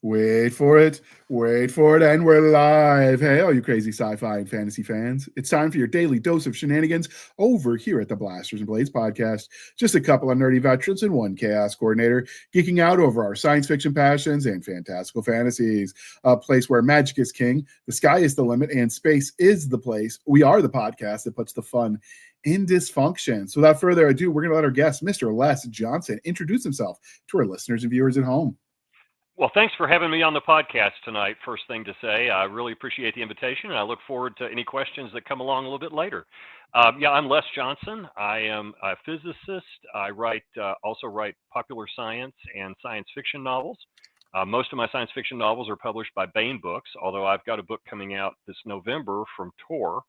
Wait for it, and we're live. Hey, all you crazy sci-fi and fantasy fans. It's time for your daily dose of shenanigans over here at the Blasters and Blades podcast. Just a couple of nerdy veterans and one chaos coordinator geeking out over our science fiction passions and fantastical fantasies. A place where magic is king, the sky is the limit, and space is the place. We are the podcast that puts the fun in dysfunction. So without further ado, we're going to let our guest, Mr. Les Johnson, introduce himself to our listeners and viewers at home. Well, thanks for having me on the podcast tonight. First thing to say, I really appreciate the invitation, and I look forward to any questions that come along a little bit later. I'm Les Johnson. I am a physicist. I also write popular science and science fiction novels. Most of my science fiction novels are published by Baen Books, although I've got a book coming out this November from Tor,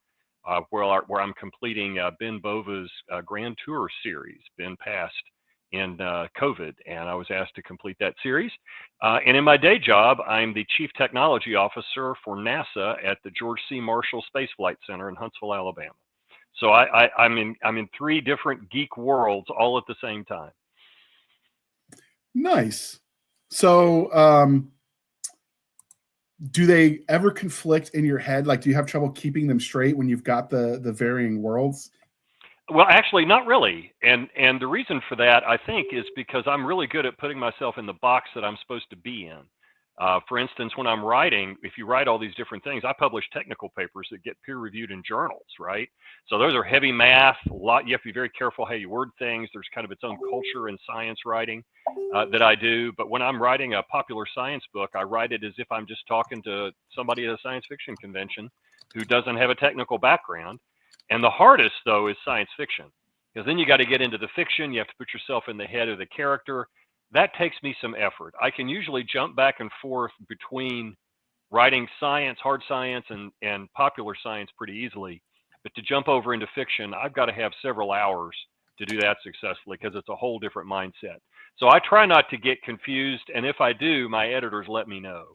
where I'm completing Ben Bova's Grand Tour series. Ben passed in COVID, and I was asked to complete that series. And in my day job, I'm the Chief Technology Officer for NASA at the George C. Marshall Space Flight Center in Huntsville, Alabama. So I'm in three different geek worlds all at the same time. Nice. So, do they ever conflict in your head? Like, do you have trouble keeping them straight when you've got the varying worlds? Well, actually, not really. And the reason for that, I think, is because I'm really good at putting myself in the box that I'm supposed to be in. For instance, when I'm writing, if you write all these different things, I publish technical papers that get peer-reviewed in journals, right? So those are heavy math. You have to be very careful how you word things. There's kind of its own culture in science writing that I do. But when I'm writing a popular science book, I write it as if I'm just talking to somebody at a science fiction convention who doesn't have a technical background. And the hardest, though, is science fiction, because then you got to get into the fiction. You have to put yourself in the head of the character. That takes me some effort. I can usually jump back and forth between writing science, hard science, and popular science pretty easily. But to jump over into fiction, I've got to have several hours to do that successfully, because it's a whole different mindset. So I try not to get confused. And if I do, my editors let me know.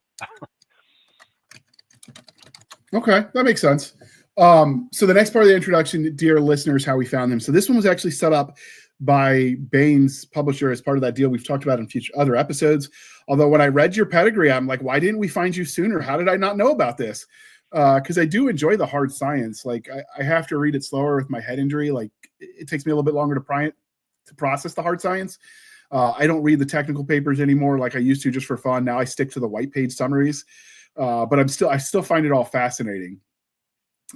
Okay, that makes sense. So the next part of the introduction, dear listeners, how we found them. So this one was actually set up by Baen's publisher as part of that deal we've talked about in future other episodes. Although when I read your pedigree, I'm like, why didn't we find you sooner? How did I not know about this? Because I do enjoy the hard science. Like I have to read it slower with my head injury. Like it takes me a little bit longer to process the hard science. I don't read the technical papers anymore like I used to just for fun. Now I stick to the white page summaries. But I still find it all fascinating.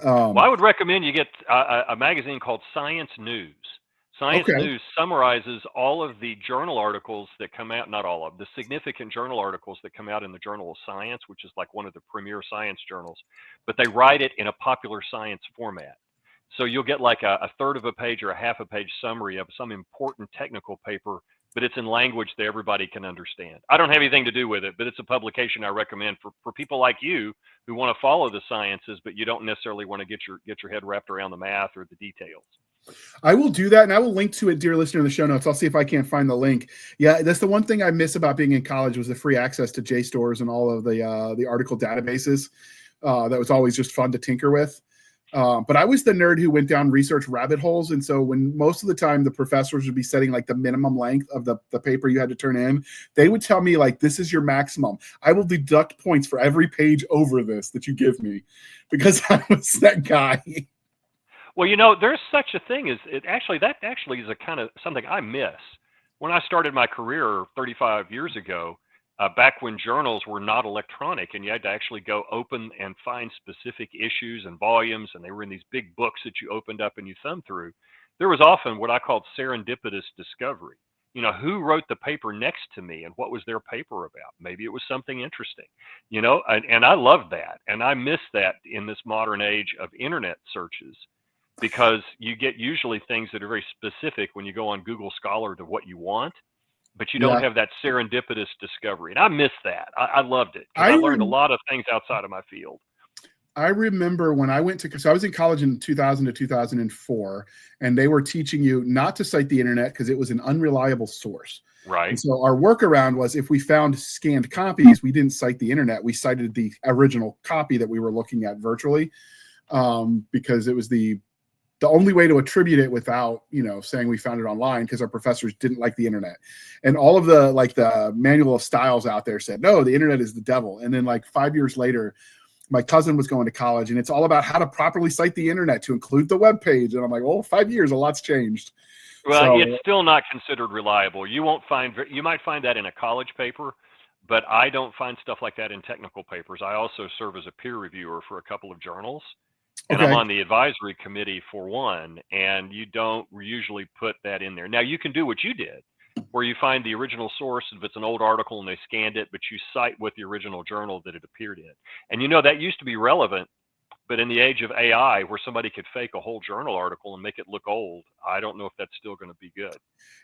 Well, I would recommend you get a magazine called Science News. Science News summarizes all of the journal articles that come out, not all of the significant journal articles that come out in the Journal of Science, which is like one of the premier science journals, but they write it in a popular science format. So you'll get like a third of a page or a half a page summary of some important technical paper, but it's in language that everybody can understand. I don't have anything to do with it, but it's a publication I recommend for people like you who want to follow the sciences, but you don't necessarily want to get your head wrapped around the math or the details. I will do that, and I will link to it, dear listener, in the show notes. I'll see if I can't find the link. Yeah, that's the one thing I miss about being in college was the free access to JSTORs and all of the article databases. That was always just fun to tinker with. But I was the nerd who went down research rabbit holes. And so when most of the time the professors would be setting like the minimum length of the paper you had to turn in, they would tell me like, this is your maximum. I will deduct points for every page over this that you give me because I was that guy. Well, there's such a thing as that actually is a kind of something I miss. When I started my career 35 years ago, back when journals were not electronic and you had to actually go open and find specific issues and volumes, and they were in these big books that you opened up and you thumbed through, there was often what I called serendipitous discovery. Who wrote the paper next to me and what was their paper about? Maybe it was something interesting, and I love that. And I miss that in this modern age of internet searches, because you get usually things that are very specific when you go on Google Scholar to what you want, but you don't have that serendipitous discovery. And I miss that. I loved it. I learned a lot of things outside of my field. I remember when I so I was in college in 2000 to 2004, and they were teaching you not to cite the internet because it was an unreliable source. Right. And so our workaround was if we found scanned copies, we didn't cite the internet. We cited the original copy that we were looking at virtually, because it was the the only way to attribute it without, saying we found it online, because our professors didn't like the internet. And all of the manual of styles out there said, no, the internet is the devil. And then 5 years later, my cousin was going to college, and it's all about how to properly cite the internet to include the web page. And I'm like, 5 years, a lot's changed. Well, it's still not considered reliable. You might find that in a college paper, but I don't find stuff like that in technical papers. I also serve as a peer reviewer for a couple of journals, and I'm on the advisory committee for one, and you don't usually put that in there. Now, you can do what you did, where you find the original source if it's an old article and they scanned it, but you cite with the original journal that it appeared in. And that used to be relevant, but in the age of AI, where somebody could fake a whole journal article and make it look old, I don't know if that's still going to be good.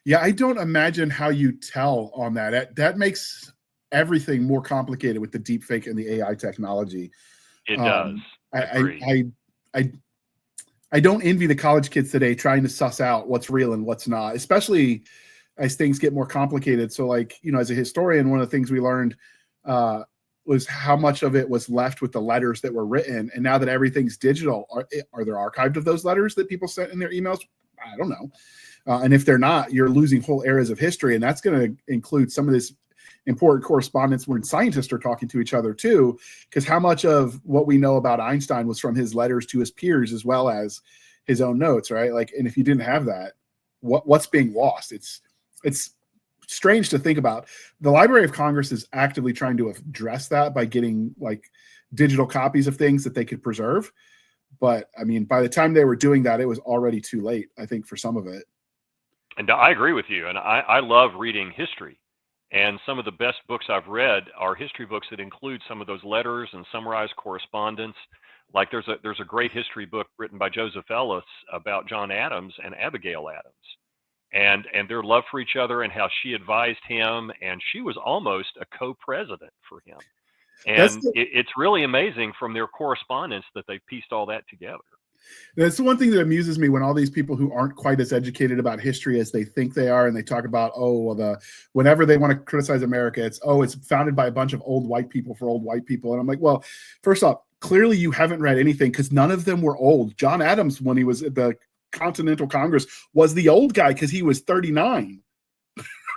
Yeah, I don't imagine how you tell on that. That makes everything more complicated with the deep fake and the AI technology. It does. I don't envy the college kids today trying to suss out what's real and what's not, especially as things get more complicated. So as a historian, one of the things we learned was how much of it was left with the letters that were written. And now that everything's digital, are there archived of those letters that people sent in their emails? I don't know. And if they're not, you're losing whole eras of history. And that's going to include some of this important correspondence when scientists are talking to each other too, because how much of what we know about Einstein was from his letters to his peers as well as his own notes, right? And if you didn't have that, what's being lost? It's strange to think about. The Library of Congress is actively trying to address that by getting digital copies of things that they could preserve. But I mean, by the time they were doing that, it was already too late, I think, for some of it. And I agree with you. And I love reading history. And some of the best books I've read are history books that include some of those letters and summarized correspondence. There's a great history book written by Joseph Ellis about John Adams and Abigail Adams, and their love for each other and how she advised him, and she was almost a co-president for him. And it's really amazing from their correspondence that they pieced all that together. That's the one thing that amuses me when all these people who aren't quite as educated about history as they think they are, and they talk about, whenever they want to criticize America, it's founded by a bunch of old white people for old white people. And I'm like, well, first off, clearly you haven't read anything, because none of them were old. John Adams, when he was at the Continental Congress, was the old guy because he was 39.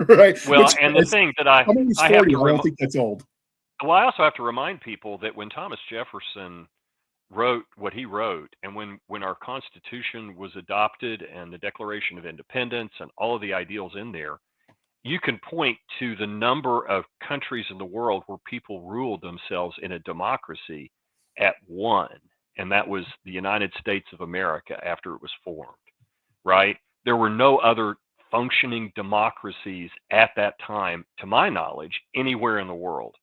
Right. Well, and the thing that I don't think that's old. Well, I also have to remind people that when Thomas Jefferson wrote what he wrote, and when our Constitution was adopted and the Declaration of Independence and all of the ideals in there, you can point to the number of countries in the world where people ruled themselves in a democracy at one, and that was the United States of America after it was formed, right? There were no other functioning democracies at that time, to my knowledge, anywhere in the world.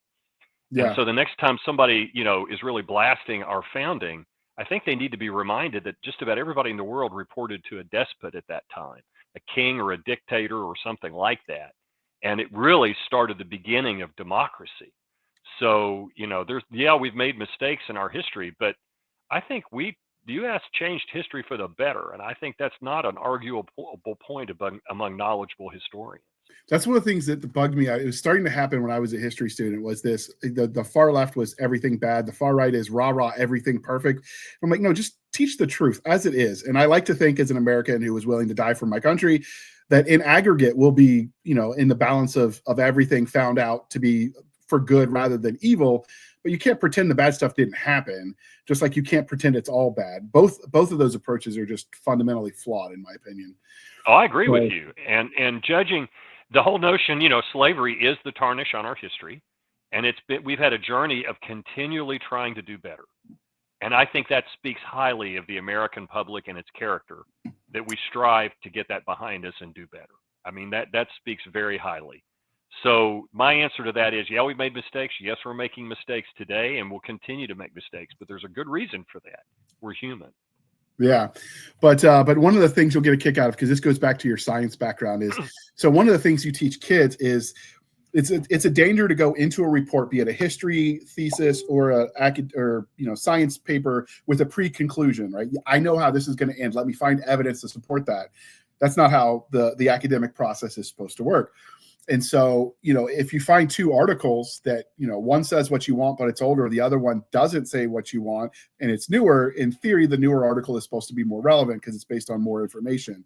Yeah. And so the next time somebody, is really blasting our founding, I think they need to be reminded that just about everybody in the world reported to a despot at that time, a king or a dictator or something like that. And it really started the beginning of democracy. So, we've made mistakes in our history, but I think the U.S. changed history for the better. And I think that's not an arguable point among knowledgeable historians. That's one of the things that bugged me. It was starting to happen when I was a history student, was this, the far left was everything bad. The far right is rah, everything perfect. I'm like, no, just teach the truth as it is. And I like to think, as an American who was willing to die for my country, that in aggregate we'll be, in the balance of everything found out to be for good rather than evil. But you can't pretend the bad stuff didn't happen, just like you can't pretend it's all bad. Both of those approaches are just fundamentally flawed, in my opinion. Oh, I agree with you. And judging the whole notion, slavery is the tarnish on our history, and we've had a journey of continually trying to do better. And I think that speaks highly of the American public and its character, that we strive to get that behind us and do better. I mean, that speaks very highly. So my answer to that is, yeah, we've made mistakes. Yes, we're making mistakes today, and we'll continue to make mistakes, but there's a good reason for that. We're human. Yeah. But one of the things you'll get a kick out of, because this goes back to your science background, is, so one of the things you teach kids is it's a danger to go into a report, be it a history thesis or science paper, with a pre-conclusion, right? I know how this is going to end. Let me find evidence to support that. That's not how the academic process is supposed to work. And so, if you find two articles that, one says what you want, but it's older, the other one doesn't say what you want, and it's newer, in theory, the newer article is supposed to be more relevant because it's based on more information.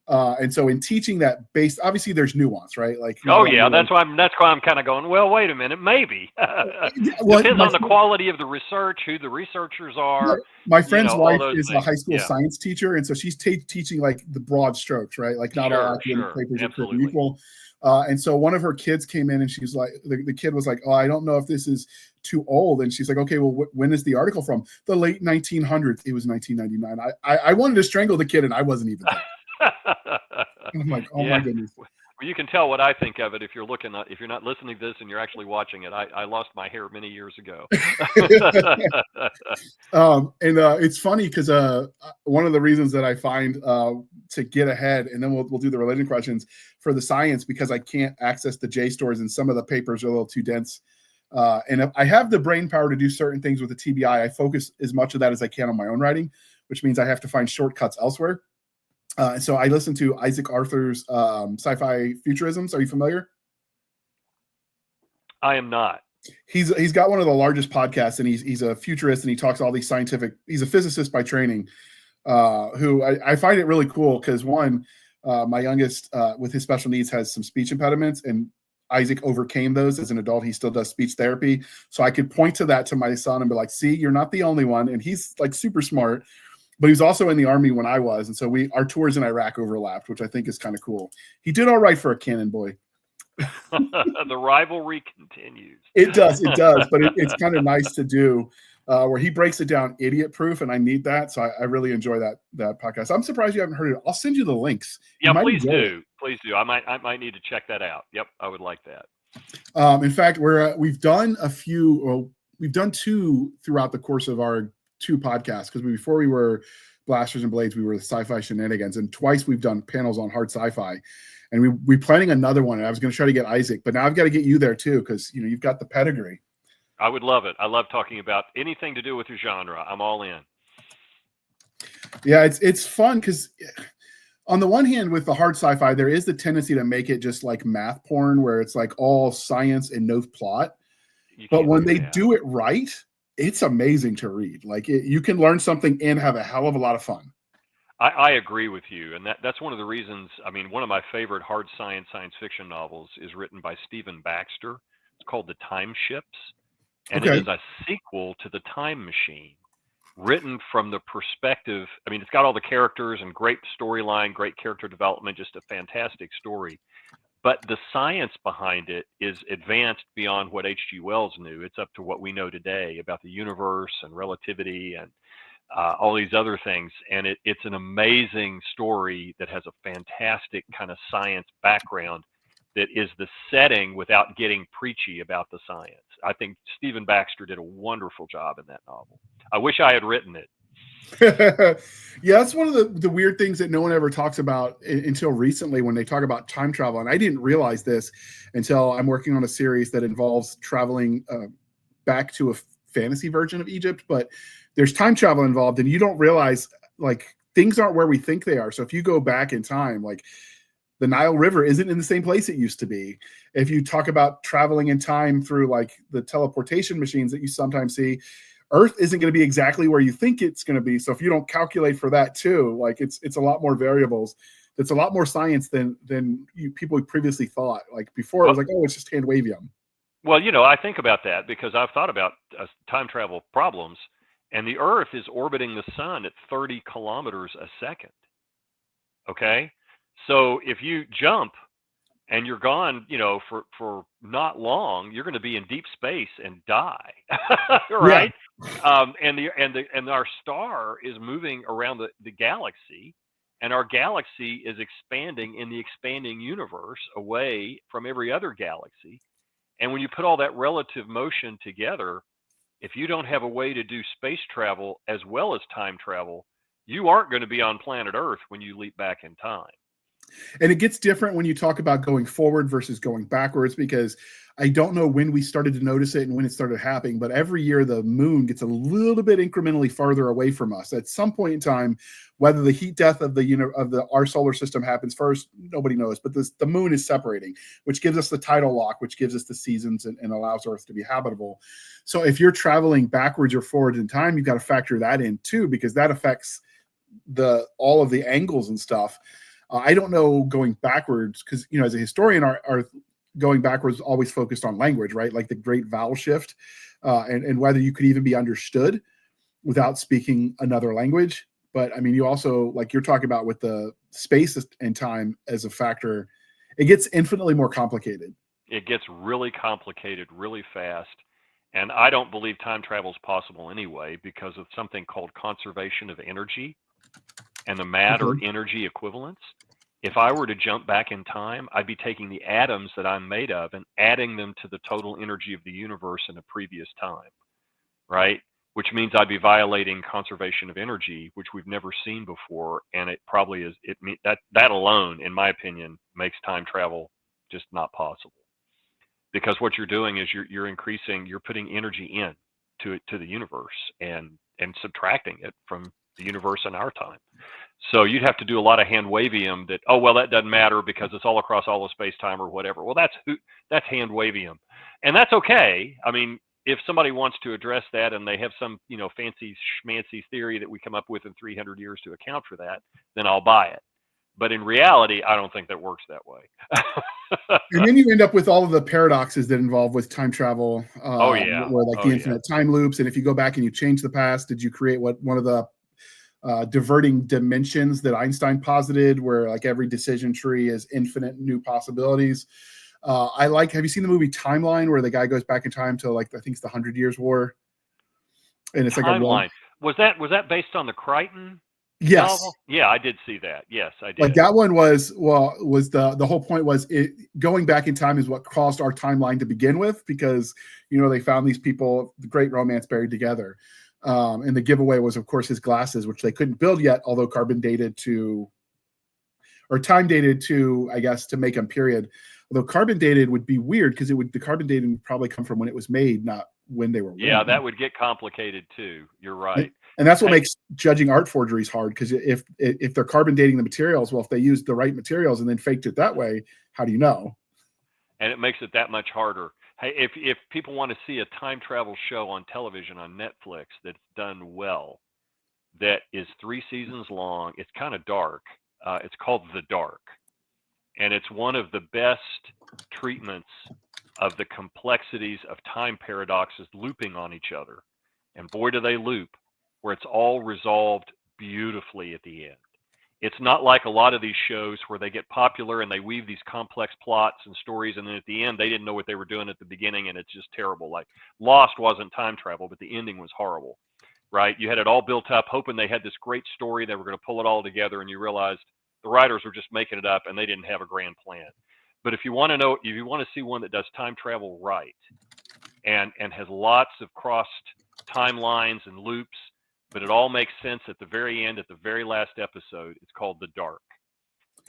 And so in teaching that obviously there's nuance, right? Like, that's why I'm kind of going, well, wait a minute, maybe. Depends on the quality of the research, who the researchers are. My friend's wife is a high school science teacher, and so she's teaching like the broad strokes, right? Like not all academic papers are created equal. And so one of her kids came in and she's like, the kid was like, oh, I don't know if this is too old. And she's like, okay, well, when is the article from? The late 1900s. It was 1999. I wanted to strangle the kid, and I wasn't even there. I'm like, oh my goodness. Well, you can tell what I think of it if you're not listening to this and you're actually watching it. I lost my hair many years ago. It's funny because one of the reasons that I find to get ahead, and then we'll do the related questions for the science, because I can't access the JSTORs and some of the papers are a little too dense. And if I have the brain power to do certain things with the TBI, I focus as much of that as I can on my own writing, which means I have to find shortcuts elsewhere. So I listen to Isaac Arthur's Sci-Fi Futurisms. Are you familiar? I am not. He's got one of the largest podcasts, and he's a futurist, and he talks all these scientific. He's a physicist by training, who I find it really cool because one, my youngest with his special needs has some speech impediments, and Isaac overcame those as an adult. He still does speech therapy, so I could point to that to my son and be like, "See, you're not the only one." And he's like super smart. But he was also in the Army when I was, and so our tours in Iraq overlapped, which I think is kind of cool. He did all right for a cannon boy. The rivalry continues. It does, but it's kind of nice to do, where he breaks it down idiot-proof, and I need that, so I really enjoy that podcast. I'm surprised you haven't heard it. I'll send you the links. Yeah, please do. Please do. I might need to check that out. Yep, I would like that. In fact, we've done we've done two throughout the course of our 2 podcasts, because before we were Blasters and Blades, we were the Sci-Fi Shenanigans, and twice we've done panels on hard sci-fi, and we're planning another one, and I was going to try to get Isaac, but now I've got to get you there too, because you've got the pedigree. I would love it. I love talking about anything to do with your genre. I'm all in. Yeah, it's fun because on the one hand, with the hard sci-fi, there is the tendency to make it just like math porn, where it's like all science and no plot. But when they do it right, it's amazing to read. Like you can learn something and have a hell of a lot of fun. I agree with you. And that's one of the reasons. I mean, one of my favorite hard science fiction novels is written by Stephen Baxter. It's called The Time Ships. And it is a sequel to The Time Machine, written from the perspective. I mean, it's got all the characters and great storyline, great character development, just a fantastic story. But the science behind it is advanced beyond what H.G. Wells knew. It's up to what we know today about the universe and relativity and all these other things. And it's an amazing story that has a fantastic kind of science background that is the setting without getting preachy about the science. I think Stephen Baxter did a wonderful job in that novel. I wish I had written it. Yeah, that's one of the weird things that no one ever talks about until recently when they talk about time travel. And I didn't realize this until I'm working on a series that involves traveling back to a fantasy version of Egypt, but there's time travel involved, and you don't realize like things aren't where we think they are. So if you go back in time, like the Nile River isn't in the same place it used to be. If you talk about traveling in time through like the teleportation machines that you sometimes see, Earth isn't going to be exactly where you think it's going to be. So if you don't calculate for that too, like it's a lot more variables. It's a lot more science than people previously thought. Like before, it was like, oh, it's just hand wavium. Well, I think about that because I've thought about time travel problems, and the Earth is orbiting the sun at 30 kilometers a second. Okay, so if you jump and you're gone, for not long, you're going to be in deep space and die, right? Yeah. And our star is moving around the galaxy, and our galaxy is expanding in the expanding universe away from every other galaxy. And when you put all that relative motion together, if you don't have a way to do space travel as well as time travel, you aren't going to be on planet Earth when you leap back in time. And it gets different when you talk about going forward versus going backwards, because I don't know when we started to notice it and when it started happening, but every year the moon gets a little bit incrementally farther away from us. At some point in time, whether the heat death of our solar system happens first, nobody knows. But the moon is separating, which gives us the tidal lock, which gives us the seasons and allows Earth to be habitable. So if you're traveling backwards or forwards in time, you've got to factor that in too, because that affects all of the angles and stuff. I don't know going backwards, because as a historian, our going backwards always focused on language, right? Like the great vowel shift, and whether you could even be understood without speaking another language. But I mean, you also, like you're talking about with the space and time as a factor, it gets infinitely more complicated. It gets really complicated really fast. And I don't believe time travel is possible anyway, because of something called conservation of energy and the matter energy equivalence. If I were to jump back in time, I'd be taking the atoms that I'm made of and adding them to the total energy of the universe in a previous time, right? Which means I'd be violating conservation of energy, which we've never seen before. And it probably is, that alone, in my opinion, makes time travel just not possible. Because what you're doing is you're putting energy in to the universe and subtracting it from the universe in our time. So you'd have to do a lot of hand wavium that, oh, well, that doesn't matter because it's all across all of space time or whatever. Well, that's hand wavium. And that's okay. I mean, if somebody wants to address that and they have some, fancy schmancy theory that we come up with in 300 years to account for that, then I'll buy it. But in reality, I don't think that works that way. And then you end up with all of the paradoxes that involve with time travel. Yeah. Where the infinite time loops. And if you go back and you change the past, did you create one of the diverting dimensions that Einstein posited, where like every decision tree is infinite new possibilities? Have you seen the movie Timeline, where the guy goes back in time to I think it's the 100 Years War? And it's Timeline. Was that based on the Crichton? Yes. Novel? Yeah, I did see that. Yes, I did. Like that one was the whole point was going back in time is what caused our timeline to begin with, because they found these people, the great romance, buried together. And the giveaway was, of course, his glasses, which they couldn't build yet, although time dated to, I guess, to make them period. Although carbon dated would be weird, because the carbon dating would probably come from when it was made, not when they were. Yeah, that would get complicated too. You're right. And that's what makes judging art forgeries hard, because if they're carbon dating the materials, well, if they used the right materials and then faked it that way, how do you know? And it makes it that much harder. Hey, if people want to see a time travel show on television on Netflix that's done well, that is 3 seasons long, it's kind of dark. It's called The Dark. And it's one of the best treatments of the complexities of time paradoxes looping on each other. And boy, do they loop, where it's all resolved beautifully at the end. It's not like a lot of these shows where they get popular and they weave these complex plots and stories, and then at the end they didn't know what they were doing at the beginning, and it's just terrible. Like Lost wasn't time travel, but the ending was horrible, right? You had it all built up, hoping they had this great story, they were going to pull it all together, and you realized the writers were just making it up and they didn't have a grand plan. But if you want to see one that does time travel right and has lots of crossed timelines and loops, but it all makes sense at the very end, at the very last episode, it's called The Dark.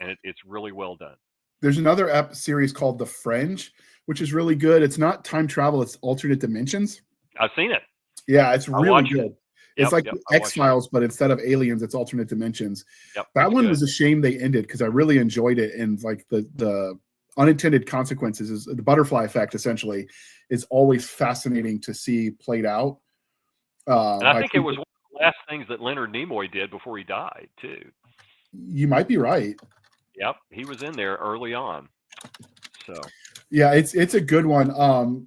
And it's really well done. There's another series called The Fringe, which is really good. It's not time travel, it's alternate dimensions. I've seen it. Yeah, it's really good. It's like X-Files, but instead of aliens, it's alternate dimensions. That one was a shame they ended, because I really enjoyed it. And like the unintended consequences, is the butterfly effect, essentially, is always fascinating to see played out. And I think it was one of the last things that Leonard Nimoy did before he died, too. You might be right. Yep, he was in there early on. So yeah, it's a good one.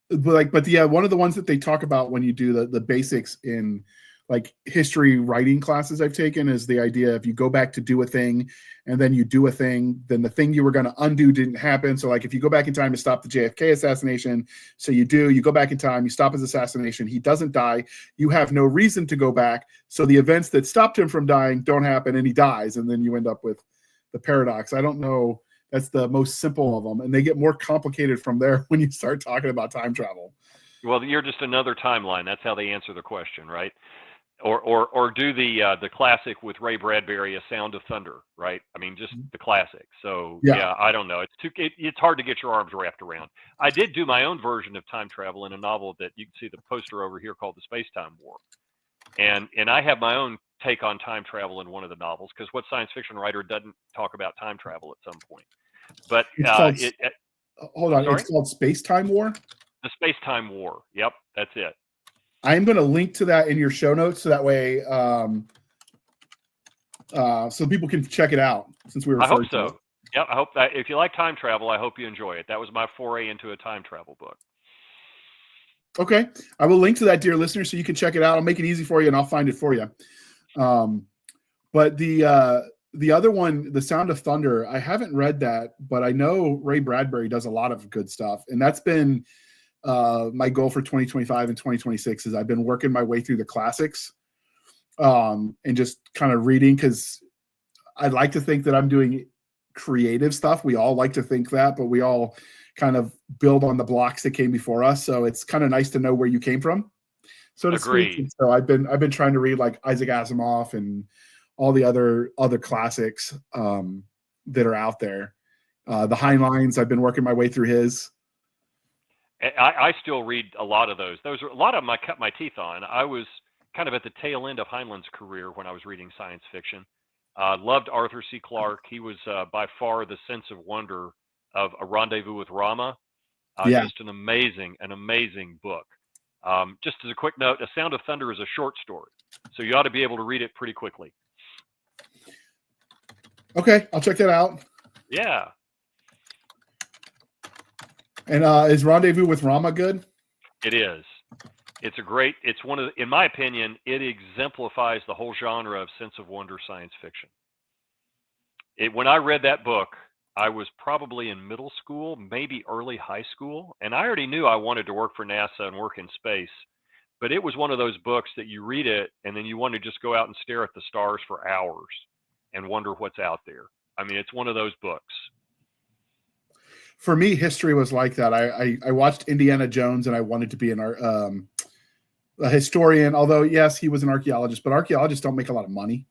But yeah, one of the ones that they talk about when you do the basics in like history writing classes I've taken is the idea if you go back to do a thing and then you do a thing, then the thing you were going to undo didn't happen. So like if you go back in time to stop the JFK assassination, so you go back in time, you stop his assassination, he doesn't die, you have no reason to go back. So the events that stopped him from dying don't happen and he dies. And then you end up with the paradox. I don't know. That's the most simple of them. And they get more complicated from there when you start talking about time travel. Well, you're just another timeline. That's how they answer the question, right? or do the classic with Ray Bradbury, A Sound of Thunder, right? I mean, just the classic. So yeah, I don't know. It's hard to get your arms wrapped around. I did do my own version of time travel in a novel that you can see the poster over here called The Space-Time War, and I have my own take on time travel in one of the novels, because what science fiction writer doesn't talk about time travel at some point? But it's called, hold on, sorry? It's called Space-Time War. The Space-Time War. Yep, that's it. I'm going to link to that in your show notes, so that way, so people can check it out. Since we were, I hope so. Yep, I hope that if you like time travel, I hope you enjoy it. That was my foray into a time travel book. Okay, I will link to that, dear listener, so you can check it out. I'll make it easy for you, and I'll find it for you. But the other one, The Sound of Thunder, I haven't read that, but I know Ray Bradbury does a lot of good stuff, and that's been my goal for 2025 and 2026. Is I've been working my way through the classics, and just kind of reading, because I'd like to think that I'm doing creative stuff. We all like to think that, but we all kind of build on the blocks that came before us. So it's kind of nice to know where you came from, so to speak. And so I've been trying to read like Isaac Asimov and all the other classics that are out there. The Heinleins, I've been working my way through his. I still read a lot of those. Those are a lot of them I cut my teeth on. I was kind of at the tail end of Heinlein's career when I was reading science fiction. Loved Arthur C. Clarke. He was by far the sense of wonder of A Rendezvous with Rama. Just an amazing book. Just as a quick note, A Sound of Thunder is a short story, so you ought to be able to read it pretty quickly. Okay, I'll check that out. Yeah. And is Rendezvous with Rama good? It is. It's one of, in my opinion, it exemplifies the whole genre of sense of wonder science fiction. When I read that book, I was probably in middle school, maybe early high school, and I already knew I wanted to work for NASA and work in space. But it was one of those books that you read it, and then you want to just go out and stare at the stars for hours and wonder what's out there. I mean, it's one of those books. For me, history was like that. I watched Indiana Jones, and I wanted to be a historian. Although, yes, he was an archaeologist, but archaeologists don't make a lot of money.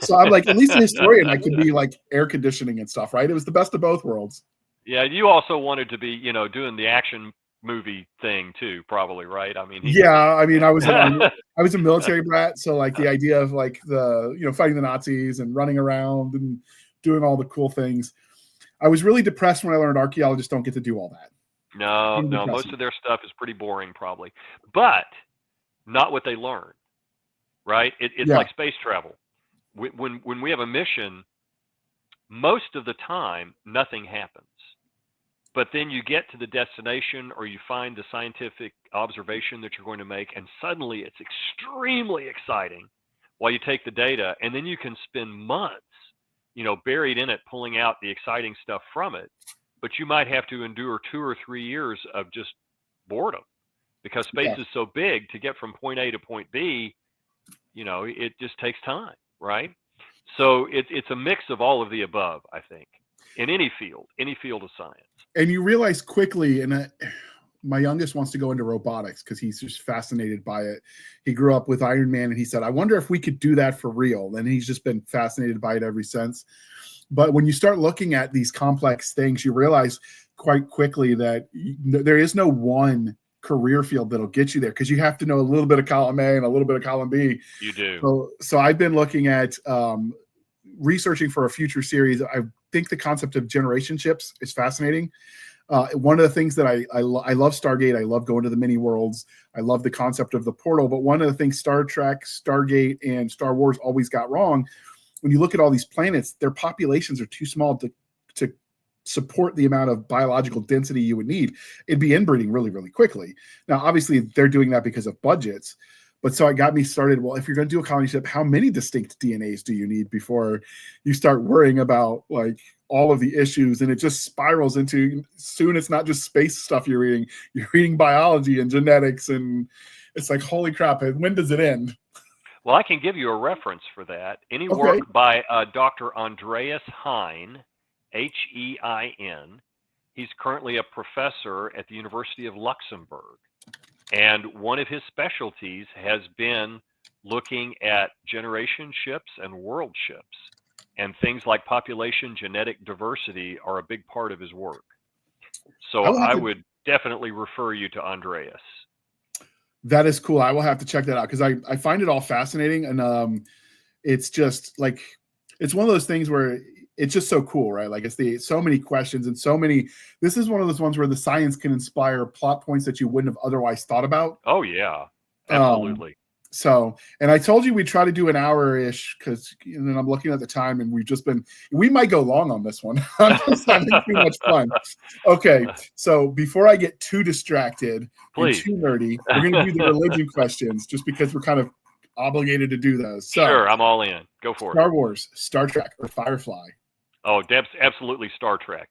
So I'm like, at least a historian, I could be like air conditioning and stuff, right? It was the best of both worlds. Yeah, you also wanted to be, doing the action movie thing too, probably, right? I mean, I was a military brat, so like the idea of like fighting the Nazis and running around and doing all the cool things. I was really depressed when I learned archaeologists don't get to do all that. No, most of their stuff is pretty boring, probably, but not what they learn, right? It's like space travel. When we have a mission, most of the time nothing happens, but then you get to the destination or you find the scientific observation that you're going to make, and suddenly it's extremely exciting while you take the data, and then you can spend months buried in it, pulling out the exciting stuff from it. But you might have to endure 2 or 3 years of just boredom, because space is so big. To get from point A to point B, it just takes time, right? So it's a mix of all of the above, I think, in any field of science. And you realize quickly, and my youngest wants to go into robotics because he's just fascinated by it. He grew up with Iron Man, and he said, I wonder if we could do that for real. And he's just been fascinated by it ever since. But when you start looking at these complex things, you realize quite quickly that there is no one career field that'll get you there, because you have to know a little bit of column A and a little bit of column B. You do. So I've been looking at researching for a future series. I think the concept of generation ships is fascinating. One of the things that I love Stargate. I love going to the mini worlds. I love the concept of the portal. But one of the things Star Trek, Stargate, and Star Wars always got wrong, when you look at all these planets, their populations are too small to support the amount of biological density you would need. It'd be inbreeding really, really quickly. Now, obviously, they're doing that because of budgets. But so it got me started. Well, if you're going to do a colony ship, how many distinct DNAs do you need before you start worrying about like all of the issues? And it just spirals into, soon it's not just space stuff you're reading biology and genetics, and it's like, holy crap, when does it end? Well, I can give you a reference for that. Any work by Dr. Andreas Hein, H-E-I-N. He's currently a professor at the University of Luxembourg. And one of his specialties has been looking at generation ships and world ships. And things like population genetic diversity are a big part of his work. So I would definitely refer you to Andreas. That is cool. I will have to check that out because I find it all fascinating. And it's just like, it's one of those things where it's just so cool, right? Like it's so many questions and so many, this is one of those ones where the science can inspire plot points that you wouldn't have otherwise thought about. Oh yeah, absolutely. So, and I told you we try to do an hour-ish because, and then I'm looking at the time and we might go long on this one. I'm just having too much fun. Okay, so before I get too distracted and too nerdy, we're going to do the religion questions just because we're kind of obligated to do those. So, sure, I'm all in. Go for it. Star Wars, Star Trek, or Firefly? Oh, absolutely Star Trek.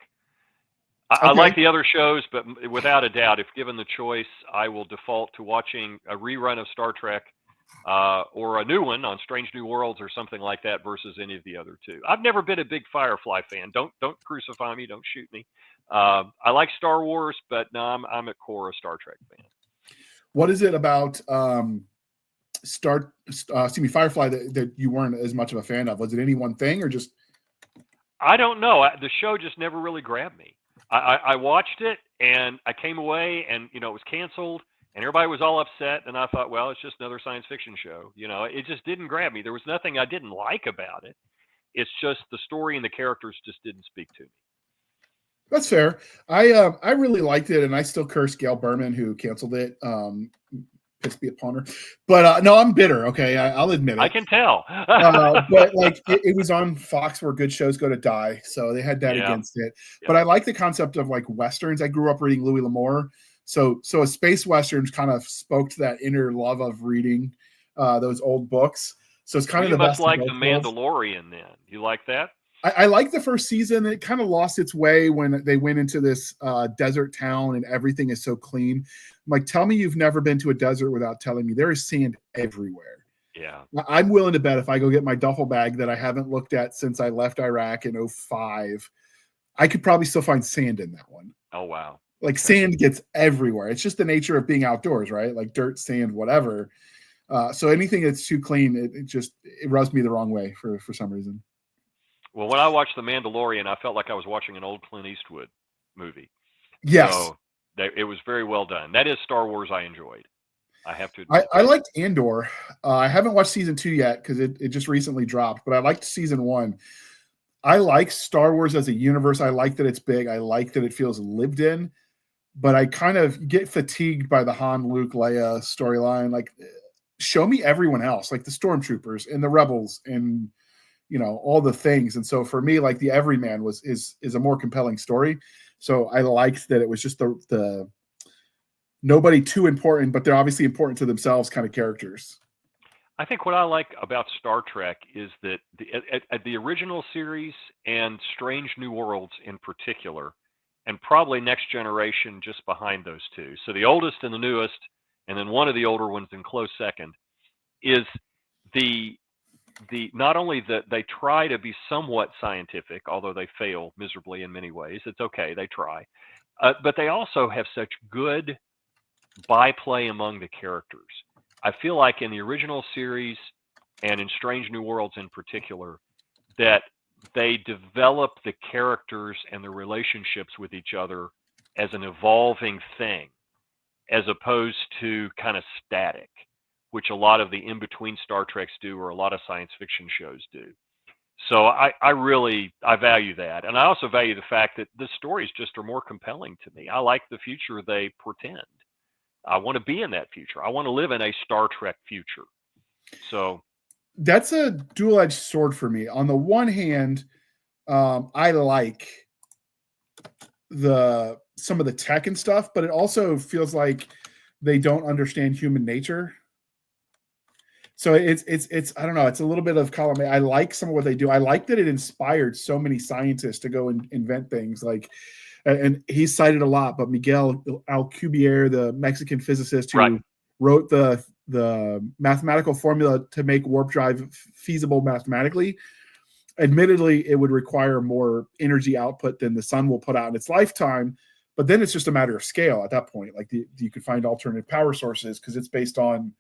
I like the other shows, but without a doubt, if given the choice, I will default to watching a rerun of Star Trek or a new one on Strange New Worlds or something like that versus any of the other two. I've never been a big Firefly fan. Don't crucify me. Don't shoot me. I like Star Wars, but no, I'm at core a Star Trek fan. What is it about Firefly that you weren't as much of a fan of? Was it any one thing or just? I don't know. The show just never really grabbed me. I watched it and I came away and, it was canceled and everybody was all upset. And I thought, well, it's just another science fiction show. It just didn't grab me. There was nothing I didn't like about it. It's just the story and the characters just didn't speak to me. That's fair. I really liked it, and I still curse Gail Berman who canceled it. Pissed me upon her, but no, I'm bitter. Okay, I'll admit it. I can tell. But like, it was on Fox, where good shows go to die, so they had that against it. Yeah. But I like the concept of like westerns. I grew up reading Louis L'Amour, so a space westerns kind of spoke to that inner love of reading those old books. So it's kind of the best. You must like The Mandalorian, then. You like that? I like the first season. It kind of lost its way when they went into this desert town and everything is so clean. I'm like, tell me you've never been to a desert without telling me there is sand everywhere. Yeah. I'm willing to bet if I go get my duffel bag that I haven't looked at since I left Iraq in 2005, I could probably still find sand in that one. Oh, wow. Like sand gets everywhere. It's just the nature of being outdoors, right? Like dirt, sand, whatever. So anything that's too clean, it rubs me the wrong way for some reason. Well, when I watched The Mandalorian, I felt like I was watching an old Clint Eastwood movie. Yes. So it was very well done. That is Star Wars I enjoyed. I have to. I liked Andor. I haven't watched season 2 yet because it just recently dropped, but I liked season 1. I like Star Wars as a universe. I like that it's big. I like that it feels lived in, but I kind of get fatigued by the Han, Luke, Leia storyline. Like, show me everyone else, like the stormtroopers and the rebels and all the things. And so for me, like the Everyman is a more compelling story. So I liked that it was just the nobody too important, but they're obviously important to themselves kind of characters. I think what I like about Star Trek is that the original series and Strange New Worlds in particular, and probably Next Generation just behind those two. So the oldest and the newest, and then one of the older ones in close second, is the not only that they try to be somewhat scientific, although they fail miserably in many ways. It's okay, they try. But they also have such good byplay among the characters. I feel like in the original series and in Strange New Worlds in particular, that they develop the characters and the relationships with each other as an evolving thing, as opposed to kind of static, which a lot of the in-between Star Treks do, or a lot of science fiction shows do. So I value that. And I also value the fact that the stories just are more compelling to me. I like the future they portend. I want to be in that future. I want to live in a Star Trek future. So that's a dual-edged sword for me. On the one hand, I like some of the tech and stuff, but it also feels like they don't understand human nature. So it's I don't know. It's a little bit of column A. I like some of what they do. I like that it inspired so many scientists to go and invent things like, and he's cited a lot, but Miguel Alcubierre, the Mexican physicist who wrote the mathematical formula to make warp drive feasible mathematically. Admittedly, it would require more energy output than the sun will put out in its lifetime, but then it's just a matter of scale at that point. Like you could find alternative power sources because it's based on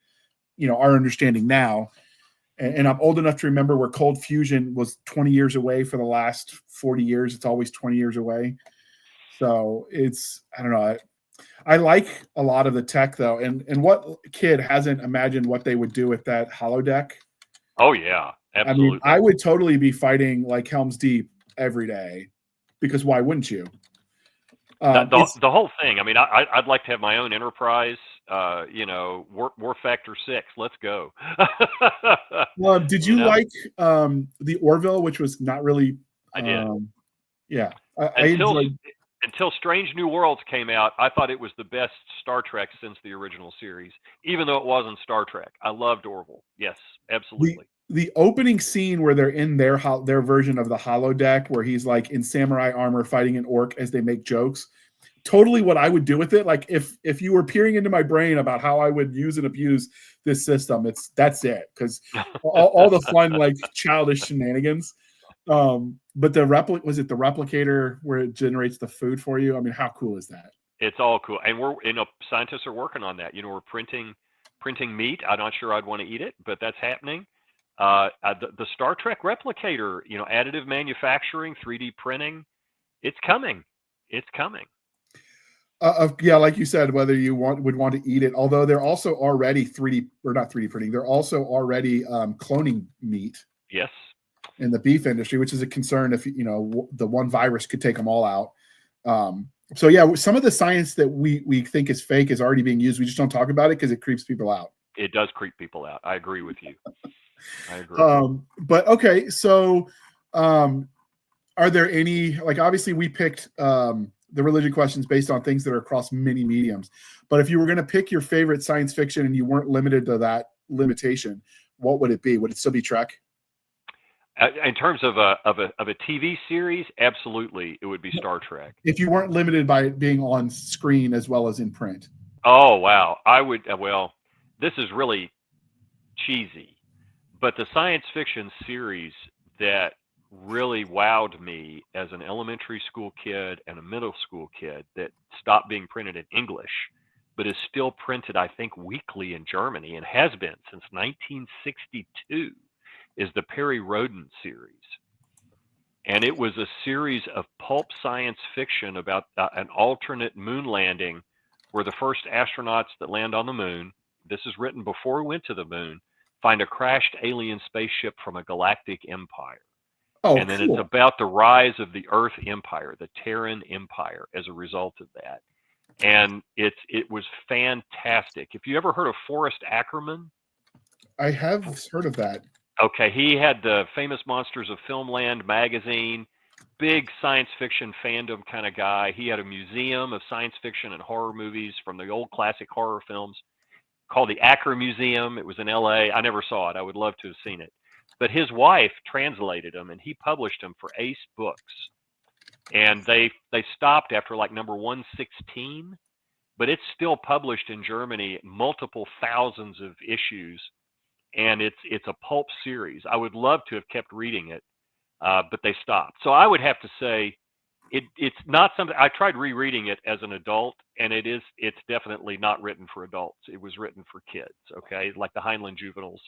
our understanding now. And I'm old enough to remember where cold fusion was 20 years away for the last 40 years. It's always 20 years away. So I don't know. I like a lot of the tech though. And what kid hasn't imagined what they would do with that holodeck? Oh yeah, I mean, absolutely. I would totally be fighting like Helm's Deep every day, because why wouldn't you? The whole thing. I mean, I'd like to have my own enterprise. War Factor 6. Let's go. Well, did you like the Orville, which was not really? I did. Yeah, I Until enjoyed. until Strange New Worlds came out, I thought it was the best Star Trek since the original series, even though it wasn't Star Trek. I loved Orville. Yes, absolutely. The opening scene where they're in their version of the holodeck, where he's like in samurai armor fighting an orc as they make jokes. Totally what I would do with it. Like if you were peering into my brain about how I would use and abuse this system, that's it. Because all the fun, like childish shenanigans. But was it the replicator where it generates the food for you? I mean, how cool is that? It's all cool, and scientists are working on that. We're printing meat. I'm not sure I'd want to eat it, but that's happening. The Star Trek replicator, additive manufacturing, 3D printing, it's coming. It's coming. Yeah, like you said, whether you would want to eat it, although they're also already 3D or not 3D printing, they're also already cloning meat. Yes. In the beef industry, which is a concern if the one virus could take them all out. So yeah, some of the science that we think is fake is already being used. We just don't talk about it because it creeps people out. It does creep people out. I agree with you. I agree. But okay, so are there any, like, obviously we picked the religion questions based on things that are across many mediums, but if you were going to pick your favorite science fiction and you weren't limited to that limitation, what would it be? Would it still be Trek? In terms of a TV series, absolutely, it would be Star Trek. If you weren't limited by it being on screen as well as in print. Oh wow, I would. Well, this is really cheesy, but the science fiction series that really wowed me as an elementary school kid and a middle school kid that stopped being printed in English, but is still printed, I think, weekly in Germany and has been since 1962. Is the Perry Rhodan series. And it was a series of pulp science fiction about an alternate moon landing where the first astronauts that land on the moon, this is written before we went to the moon, find a crashed alien spaceship from a galactic empire. Oh, and then cool. It's about the rise of the Earth Empire, the Terran Empire, as a result of that. And it was fantastic. If you ever heard of Forrest Ackerman? I have heard of that. Okay, he had the Famous Monsters of Filmland magazine, big science fiction fandom kind of guy. He had a museum of science fiction and horror movies from the old classic horror films called the Acker Museum. It was in LA. I never saw it. I would love to have seen it. But his wife translated them and he published them for Ace Books. And they stopped after like number 116, but it's still published in Germany, multiple thousands of issues. And it's a pulp series. I would love to have kept reading it, but they stopped. So I would have to say it's not something. I tried rereading it as an adult, and it's definitely not written for adults. It was written for kids, okay, like the Heinlein juveniles.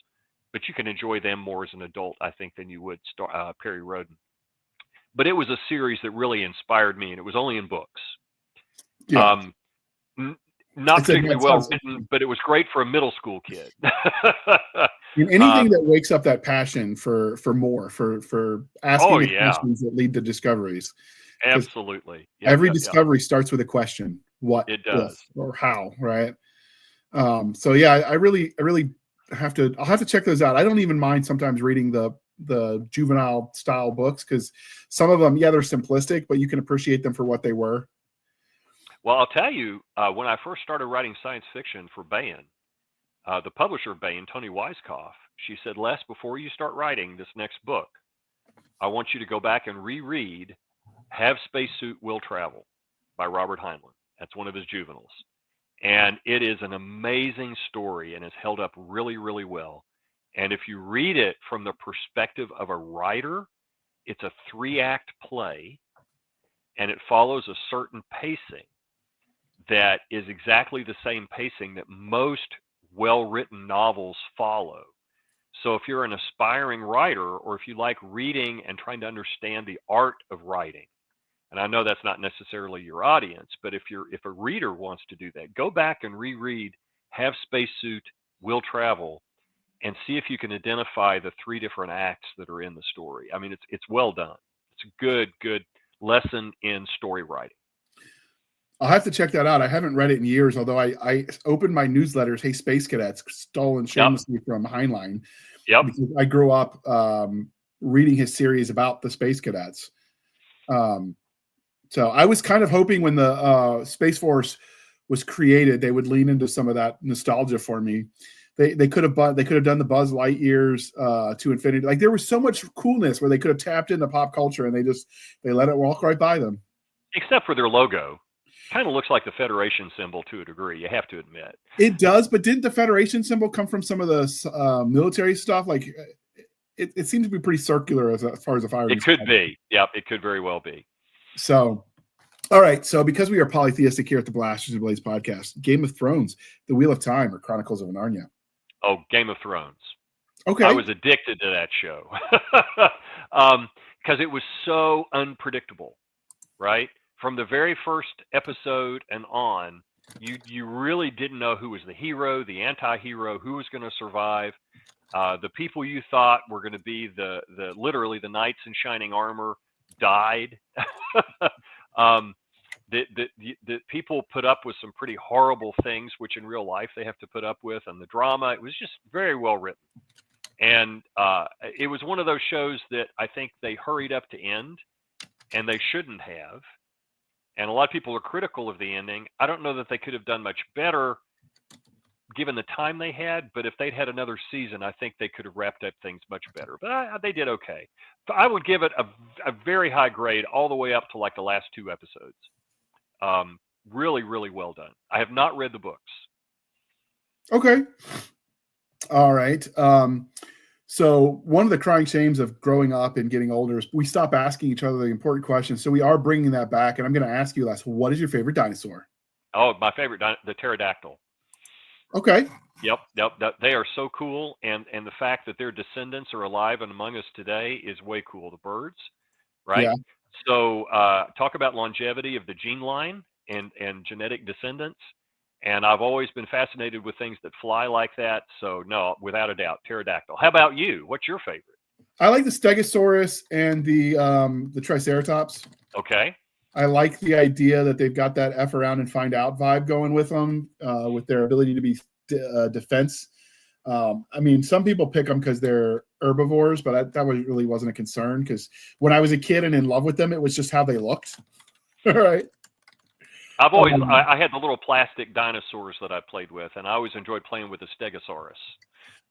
But you can enjoy them more as an adult, I think, than you would Perry Rhodan. But it was a series that really inspired me, and it was only in books. Yeah. Not particularly well written, but it was great for a middle school kid. Anything that wakes up that passion for more, for asking the questions that lead to discoveries. Absolutely. Every discovery starts with a question. What? It does. Or how, right? So yeah, I really I'll have to check those out. I don't even mind sometimes reading the juvenile style books because some of them, they're simplistic, but you can appreciate them for what they were. Well, I'll tell you, when I first started writing science fiction for Baen, the publisher of Baen, Toni Weisskopf, she said, Les, before you start writing this next book, I want you to go back and reread Have Spacesuit Will Travel by Robert Heinlein. That's one of his juveniles. And it is an amazing story and has held up really, really well. And if you read it from the perspective of a writer, it's a 3-act play, and it follows a certain pacing that is exactly the same pacing that most well-written novels follow. So if you're an aspiring writer, or if you like reading and trying to understand the art of writing, and I know that's not necessarily your audience, but if a reader wants to do that, go back and reread Have Spacesuit, Will Travel, and see if you can identify the 3 different acts that are in the story. I mean, it's well done. It's a good lesson in story writing. I'll have to check that out. I haven't read it in years, although I opened my newsletters, Hey Space Cadets, stolen shamelessly from Heinlein. Yep. Because I grew up reading his series about the Space Cadets. So I was kind of hoping when the Space Force was created, they would lean into some of that nostalgia for me. They could have done the Buzz Lightyears to infinity. Like, there was so much coolness where they could have tapped into pop culture, and they let it walk right by them. Except for their logo. Kind of looks like the Federation symbol to a degree, you have to admit. It does, but didn't the Federation symbol come from some of the military stuff? Like, it seems to be pretty circular as far as the fire. It could be. Yep, it could very well be. So, all right. So, because we are polytheistic here at the Blasters and Blades podcast, Game of Thrones, The Wheel of Time, or Chronicles of Narnia? Oh, Game of Thrones. Okay. I was addicted to that show because it was so unpredictable, right? From the very first episode and on, you really didn't know who was the hero, the anti-hero, who was going to survive. The people you thought were going to be the literally the knights in shining armor died. The people put up with some pretty horrible things, which in real life they have to put up with, and the drama. It was just very well written, and it was one of those shows that I think they hurried up to end, and they shouldn't have. And a lot of people are critical of the ending. I don't know that they could have done much better given the time they had, but if they'd had another season, I think they could have wrapped up things much better. But they did okay. So I would give it a very high grade all the way up to like the last 2 episodes. Really, really well done. I have not read the books. Okay. All right. So one of the crying shames of growing up and getting older is we stop asking each other the important questions. So we are bringing that back, and I'm going to ask you, Les, what is your favorite dinosaur? Oh, my favorite, the pterodactyl. Okay. Yep. They are so cool, and the fact that their descendants are alive and among us today is way cool. The birds, right? Yeah. So talk about longevity of the gene line and genetic descendants. And I've always been fascinated with things that fly like that. So no, without a doubt, pterodactyl. How about you? What's your favorite? I like the Stegosaurus and the Triceratops. Okay. I like the idea that they've got that F around and find out vibe going with them, with their ability to be defense. I mean, some people pick them because they're herbivores, but that really wasn't a concern, because when I was a kid and in love with them, it was just how they looked. All right. I've always I had the little plastic dinosaurs that I played with, and I always enjoyed playing with the Stegosaurus.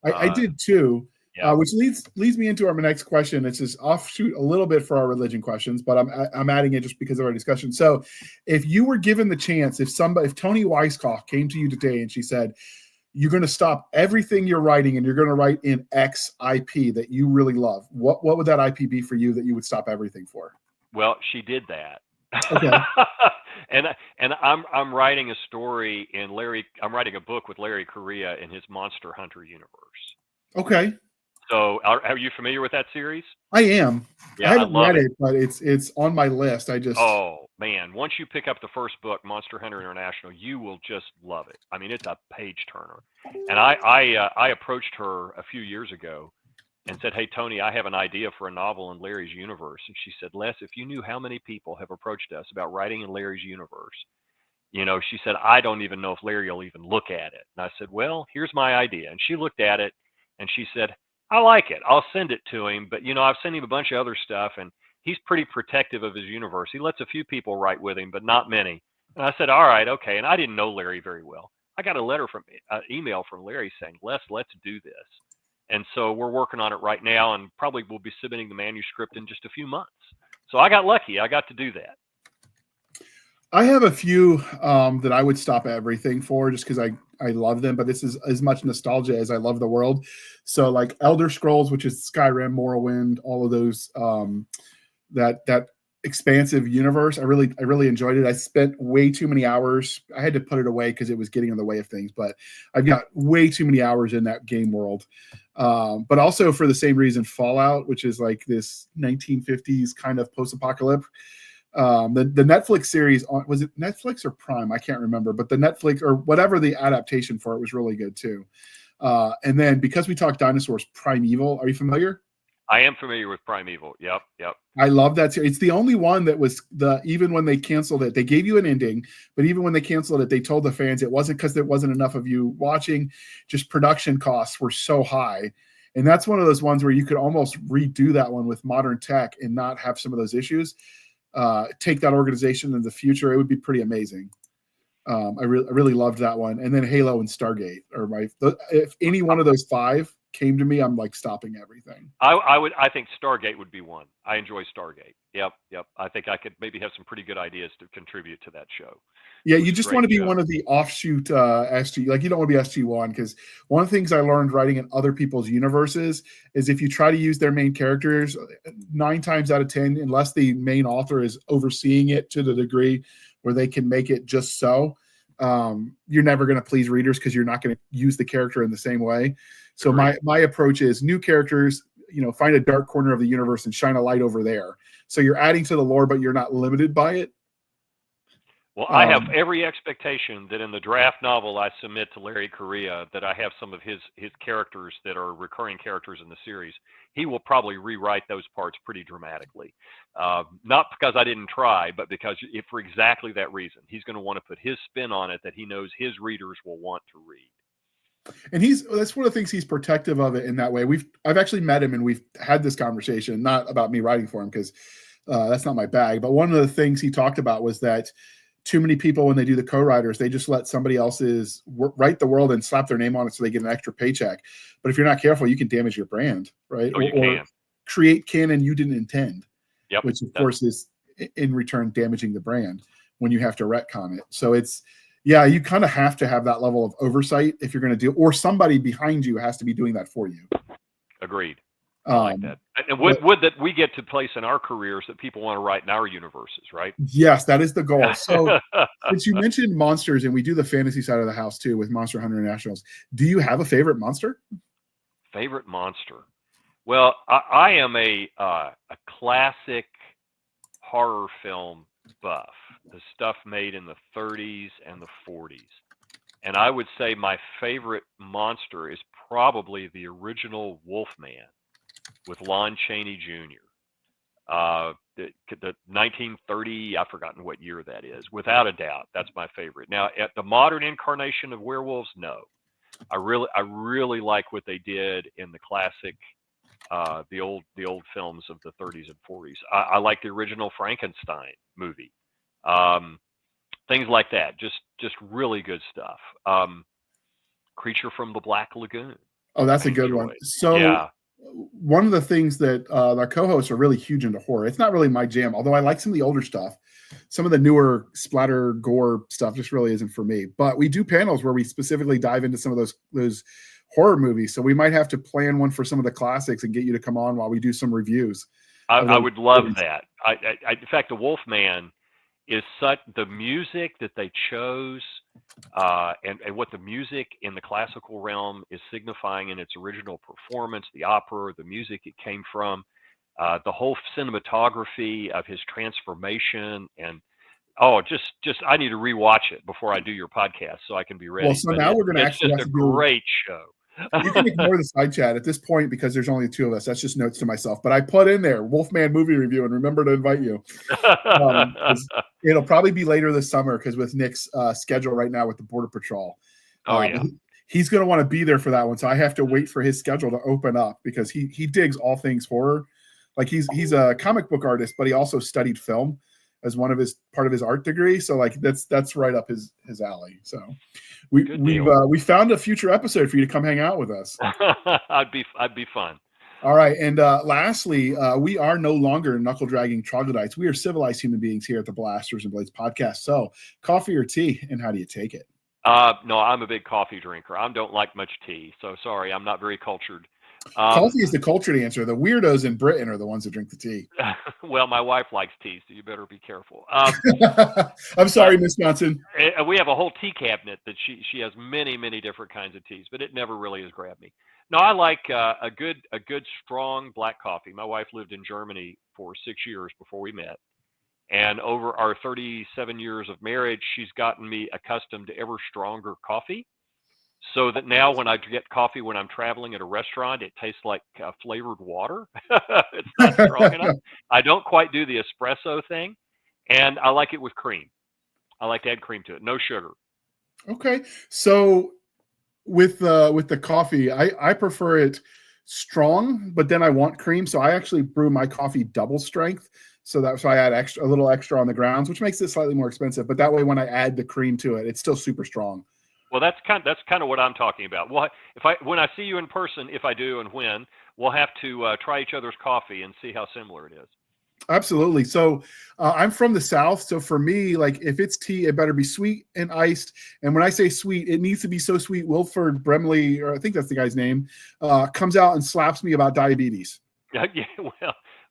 I did too. Yeah. Which leads me into our next question. It's just offshoot a little bit for our religion questions, but I'm adding it just because of our discussion. So, if you were given the chance, if Toni Weisskopf came to you today and she said, "You're going to stop everything you're writing and you're going to write in X IP that you really love," what would that IP be for you that you would stop everything for? Well, she did that. Okay. and I'm writing a story I'm writing a book with Larry Correia in his Monster Hunter universe. Okay. So are you familiar with that series? I am. Yeah, I haven't read it, but it's on my list. Oh man, once you pick up the first book, Monster Hunter International, you will just love it. I mean, it's a page turner. And I approached her a few years ago and said, "Hey, Toni, I have an idea for a novel in Larry's universe." And she said, "Les, if you knew how many people have approached us about writing in Larry's universe," she said, "I don't even know if Larry will even look at it." And I said, "Well, here's my idea." And she looked at it and she said, "I like it. I'll send it to him. But, I've sent him a bunch of other stuff, and he's pretty protective of his universe. He lets a few people write with him, but not many." And I said, "All right, okay." And I didn't know Larry very well. I got an email from Larry saying, "Les, let's do this." And so we're working on it right now, and probably we'll be submitting the manuscript in just a few months. So I got lucky. I got to do that. I have a few that I would stop everything for just because I love them, but this is as much nostalgia as I love the world. So like Elder Scrolls, which is Skyrim, Morrowind, all of those, that expansive universe. I really enjoyed it. I spent way too many hours. I had to put it away because it was getting in the way of things, but I've got way too many hours in that game world. But also for the same reason, Fallout, which is like this 1950s kind of post-apocalypse. The Netflix series, was it Netflix or Prime? I can't remember, but the Netflix or whatever the adaptation for it was really good too. And then because we talked dinosaurs, Primeval, are you familiar? I am familiar with Primeval. Yep. I love that series. It's the only one that was even when they canceled it, they gave you an ending, but even when they canceled it, they told the fans it wasn't because there wasn't enough of you watching, just production costs were so high. And that's one of those ones where you could almost redo that one with modern tech and not have some of those issues. Take that organization in the future, it would be pretty amazing. I really loved that one. And then Halo and Stargate are if any one of those 5 came to me, I'm like stopping everything. I think Stargate would be one. I enjoy Stargate. Yep. I think I could maybe have some pretty good ideas to contribute to that show. Yeah, you just want to be one of the offshoot SG. Like you don't want to be SG1 because one of the things I learned writing in other people's universes is if you try to use their main characters, 9 times out of 10, unless the main author is overseeing it to the degree where they can make it just so, you're never going to please readers because you're not going to use the character in the same way. So my approach is new characters, find a dark corner of the universe and shine a light over there. So you're adding to the lore, but you're not limited by it. Well, I have every expectation that in the draft novel I submit to Larry Correia that I have some of his characters that are recurring characters in the series. He will probably rewrite those parts pretty dramatically. Not because I didn't try, but because for exactly that reason. He's going to want to put his spin on it that he knows his readers will want to read. And that's one of the things he's protective of it in that way. I've actually met him and we've had this conversation, not about me writing for him because that's not my bag. But one of the things he talked about was that too many people, when they do the co-writers, they just let somebody else's write the world and slap their name on it so they get an extra paycheck. But if you're not careful, you can damage your brand, right? Oh, you can. Create canon you didn't intend, yep. which of course is in return damaging the brand when you have to retcon it. So you kind of have to have that level of oversight if you're going to do, or somebody behind you has to be doing that for you. Agreed. I like that. And would that we get to place in our careers that people want to write in our universes, right? Yes, that is the goal. So since you mentioned monsters, and we do the fantasy side of the house too with Monster Hunter Nationals, do you have a favorite monster? Favorite monster? Well, I am a classic horror film buff, the stuff made in the 30s and the 40s. And I would say my favorite monster is probably the original Wolfman with Lon Chaney Jr. The 1930, I've forgotten what year that is. Without a doubt, that's my favorite. Now, at the modern incarnation of werewolves, no. I really like what they did in the classic, the old films of the 30s and 40s. I like the original Frankenstein movie. Things like that, just really good stuff. Creature from the Black Lagoon. Oh, that's a good one. So yeah. One of the things that our co-hosts are really huge into horror. It's not really my jam, although I like some of the older stuff. Some of the newer splatter gore stuff just really isn't for me. But we do panels where we specifically dive into some of those horror movies. So we might have to plan one for some of the classics and get you to come on while we do some reviews. I would love that. In fact, the Wolfman is the music that they chose and what the music in the classical realm is signifying in its original performance, the opera, the music it came from, the whole cinematography of his transformation, and just I need to rewatch it before I do your podcast so I can be ready. Well, so now we're going to actually have to do a great show. You can ignore the side chat at this point because there's only 2 of us. That's just notes to myself. But I put in there Wolfman movie review and remember to invite you. It'll probably be later this summer because with Nick's schedule right now with the Border Patrol. He's going to want to be there for that one. So I have to wait for his schedule to open up because he digs all things horror. Like he's a comic book artist, but he also studied film as part of his art degree. So like that's right up his alley. So we found a future episode for you to come hang out with us. I'd be fun. All right. And lastly, we are no longer knuckle dragging troglodytes. We are civilized human beings here at the Blasters and Blades podcast. So coffee or tea, and how do you take it? No, I'm a big coffee drinker. I don't like much tea. So sorry, I'm not very cultured. Coffee is the cultured answer. The weirdos in Britain are the ones that drink the tea. Well, my wife likes tea, so you better be careful. I'm sorry, Miss Johnson. We have a whole tea cabinet that she has many different kinds of teas, but it never really has grabbed me. No, I like a good strong black coffee. My wife lived in Germany for 6 years before we met, and over our 37 years of marriage, she's gotten me accustomed to ever stronger coffee. So that now when I get coffee when I'm traveling at a restaurant, it tastes like flavored water. It's not strong enough. I don't quite do the espresso thing, and I like it with cream. I like to add cream to it, no sugar. Okay, so with the coffee, I prefer it strong, but then I want cream, so I actually brew my coffee double strength. So I add a little extra on the grounds, which makes it slightly more expensive. But that way, when I add the cream to it, it's still super strong. Well, that's kind of what I'm talking about. Well, when I see you in person, if I do and when, we'll have to try each other's coffee and see how similar it is. Absolutely. So I'm from the South. So for me, like if it's tea, it better be sweet and iced. And when I say sweet, it needs to be so sweet. Wilford Brimley, or I think that's the guy's name, comes out and slaps me about diabetes. Yeah,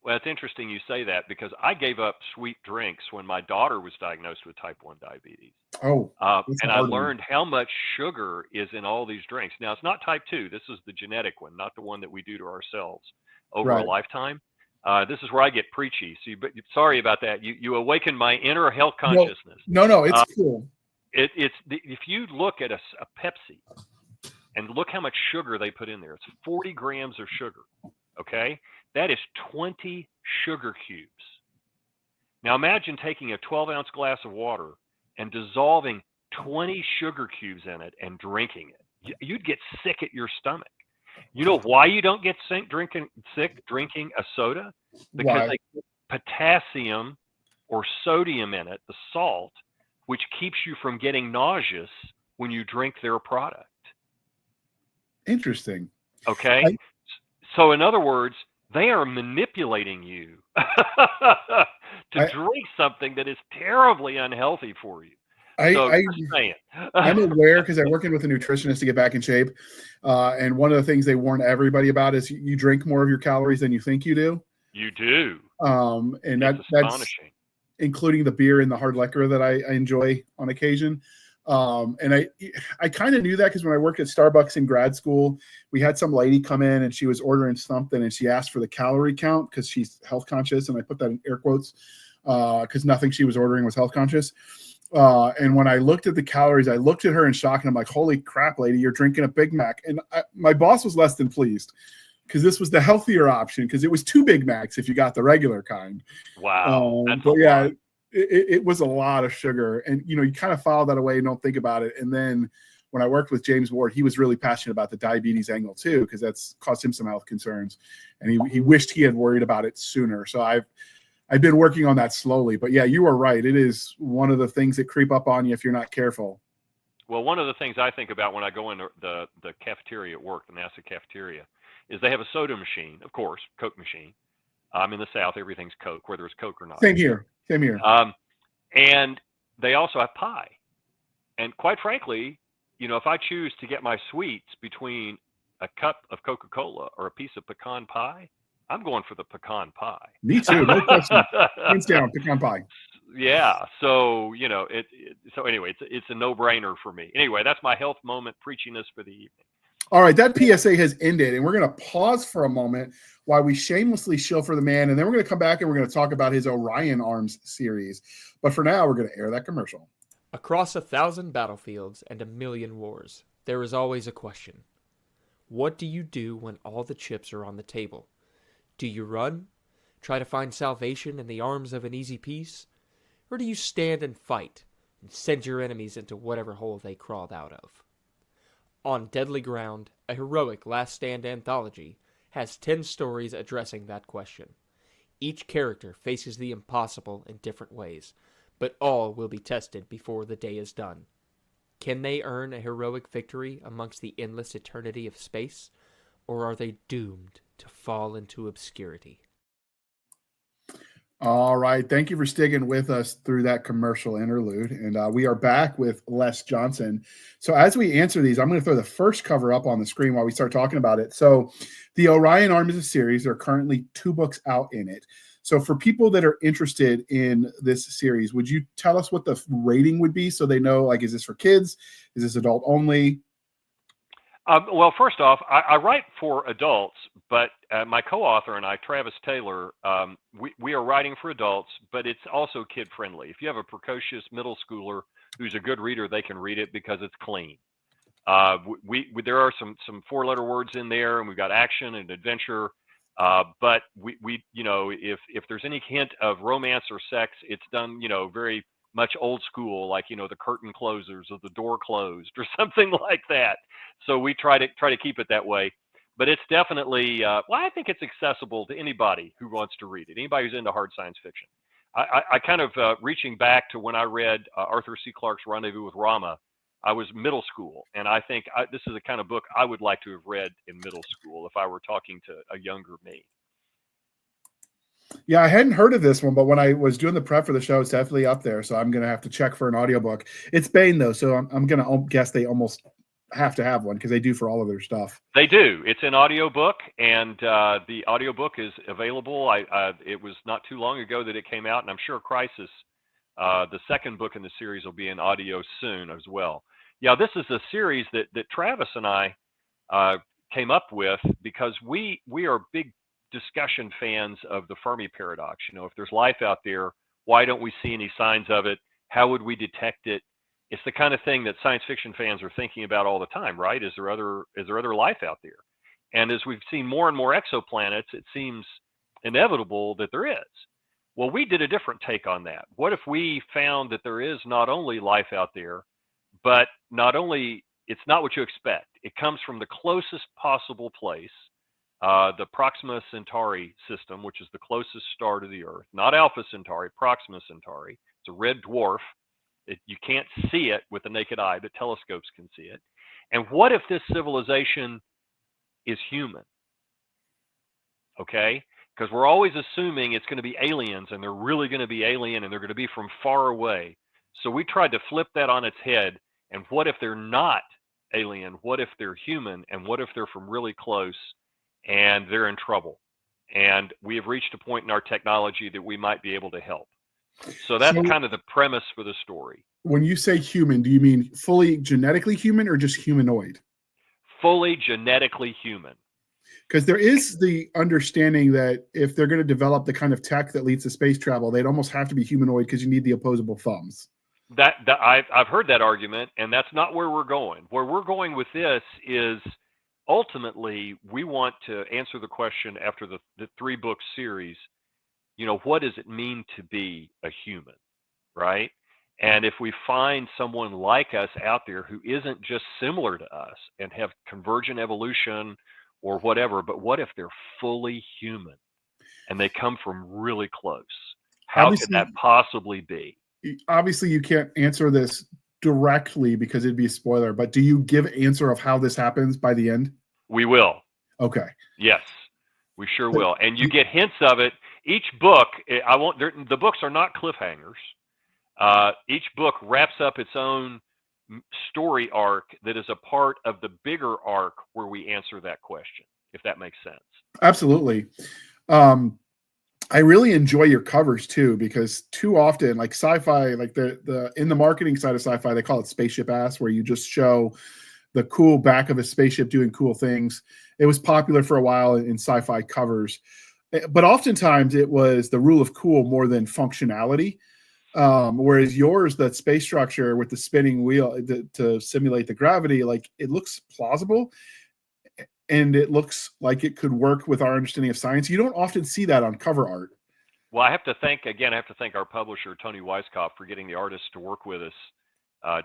well, it's interesting you say that because I gave up sweet drinks when my daughter was diagnosed with type 1 diabetes. Oh, and I learned how much sugar is in all these drinks. Now, it's not type 2. This is the genetic one, not the one that we do to ourselves over a lifetime. This is where I get preachy. So, sorry about that. You awaken my inner health consciousness. No, it's cool. If you look at a Pepsi and look how much sugar they put in there, it's 40 grams of sugar. Okay, that is 20 sugar cubes. Now imagine taking a 12-ounce glass of water and dissolving 20 sugar cubes in it and drinking it. You'd get sick at your stomach. You know why you don't get sick drinking a soda? Because they put potassium or sodium in it, the salt, which keeps you from getting nauseous when you drink their product. Interesting. Okay? So in other words, they are manipulating you to drink something that is terribly unhealthy for you. I'm aware because I'm working with a nutritionist to get back in shape. And one of the things they warn everybody about is you drink more of your calories than you think you do. You do. And that's astonishing. Including the beer and the hard liquor that I enjoy on occasion. And I kind of knew that because when I worked at Starbucks in grad school, we had some lady come in and she was ordering something and she asked for the calorie count because she's health conscious. And I put that in air quotes because nothing she was ordering was health conscious. And when I looked at the calories, I looked at her in shock and I'm like, holy crap, lady, you're drinking a Big Mac. And my boss was less than pleased because this was the healthier option because it was 2 Big Macs if you got the regular kind. Wow. But yeah, it was a lot of sugar. And, you kind of file that away and don't think about it. And then when I worked with James Ward, he was really passionate about the diabetes angle too, because that's caused him some health concerns. And he wished he had worried about it sooner. So I've been working on that slowly. But yeah, you are right. It is one of the things that creep up on you if you're not careful. Well, one of the things I think about when I go into the cafeteria at work, the NASA cafeteria, is they have a soda machine, of course, Coke machine. In the South, everything's Coke, whether it's Coke or not. Same here. And they also have pie. And quite frankly, if I choose to get my sweets between a cup of Coca-Cola or a piece of pecan pie, I'm going for the pecan pie. Me too. No question. Hands down, pecan pie. Yeah. So, so anyway, it's a no-brainer for me. Anyway, that's my health moment preachiness for the evening. All right, that PSA has ended, and we're going to pause for a moment while we shamelessly shill for the man, and then we're going to come back and we're going to talk about his Orion Arms series. But for now, we're going to air that commercial. Across 1,000 battlefields and 1,000,000 wars, there is always a question. What do you do when all the chips are on the table? Do you run? Try to find salvation in the arms of an easy peace? Or do you stand and fight and send your enemies into whatever hole they crawled out of? On Deadly Ground, a heroic Last Stand anthology, has 10 stories addressing that question. Each character faces the impossible in different ways, but all will be tested before the day is done. Can they earn a heroic victory amongst the endless eternity of space, or are they doomed to fall into obscurity? All right. Thank you for sticking with us through that commercial interlude. And we are back with Les Johnson. So, as we answer these, I'm going to throw the first cover up on the screen while we start talking about it. So, the Orion Arm is a series. There are currently 2 books out in it. So, for people that are interested in this series, would you tell us what the rating would be so they know, like, is this for kids? Is this adult only? Well, first off, I write for adults, but my co-author and I, Travis Taylor, we are writing for adults, but it's also kid-friendly. If you have a precocious middle schooler who's a good reader, they can read it because it's clean. There are some 4-letter words in there, and we've got action and adventure. But we if there's any hint of romance or sex, it's done very much old school, like the curtain closers or the door closed or something like that. So we try to keep it that way. But it's definitely I think it's accessible to anybody who wants to read it. Anybody who's into hard science fiction. I kind of reaching back to when I read Arthur C. Clarke's Rendezvous with Rama. I was middle school, and I think this is the kind of book I would like to have read in middle school if I were talking to a younger me. Yeah, I hadn't heard of this one, but when I was doing the prep for the show, it's definitely up there. So I'm going to have to check for an audiobook. It's Baen, though, so I'm going to guess they almost have to have one because they do for all of their stuff. They do. It's an audiobook, and the audiobook is available. It was not too long ago that it came out, and I'm sure Crisis, the second book in the series, will be in audio soon as well. Yeah, this is a series that Travis and I came up with because we are big discussion fans of the Fermi paradox. If there's life out there, why don't we see any signs of it? How would we detect it? It's the kind of thing that science fiction fans are thinking about all the time, right? Is there other life out there? And as we've seen more and more exoplanets, it seems inevitable that there is. Well, we did a different take on that. What if we found that there is not only life out there, but not only it's not what you expect. It comes from the closest possible place, the Proxima Centauri system, which is the closest star to the Earth, not Alpha Centauri, Proxima Centauri. It's a red dwarf. You can't see it with the naked eye, but telescopes can see it. And what if this civilization is human? Okay? Because we're always assuming it's going to be aliens, and they're really going to be alien, and they're going to be from far away. So we tried to flip that on its head. And what if they're not alien? What if they're human? And what if they're from really close and they're in trouble? And we have reached a point in our technology that we might be able to help. So that's kind of the premise for the story. When you say human, do you mean fully genetically human or just humanoid? Fully genetically human. Because there is the understanding that if they're going to develop the kind of tech that leads to space travel, they'd almost have to be humanoid because you need the opposable thumbs. I've heard that argument, and that's not where we're going. Where we're going with this is ultimately we want to answer the question after the 3-book series, what does it mean to be a human, right? And if we find someone like us out there who isn't just similar to us and have convergent evolution or whatever, but what if they're fully human and they come from really close? How could that possibly be? Obviously, you can't answer this directly because it'd be a spoiler, but do you give answer of how this happens by the end? We will. Okay. Yes, we sure will. And you get hints of it. Each book, the books are not cliffhangers. Each book wraps up its own story arc that is a part of the bigger arc where we answer that question, if that makes sense. Absolutely. I really enjoy your covers too, because too often, like sci-fi, like the in the marketing side of sci-fi, they call it spaceship ass, where you just show the cool back of a spaceship doing cool things. It was popular for a while in sci-fi covers, but oftentimes it was the rule of cool more than functionality. Whereas yours, that space structure with the spinning wheel to simulate the gravity, like it looks plausible. And it looks like it could work with our understanding of science. You don't often see that on cover art. Well, I have to thank our publisher, Tony Weiskopf, for getting the artists to work with us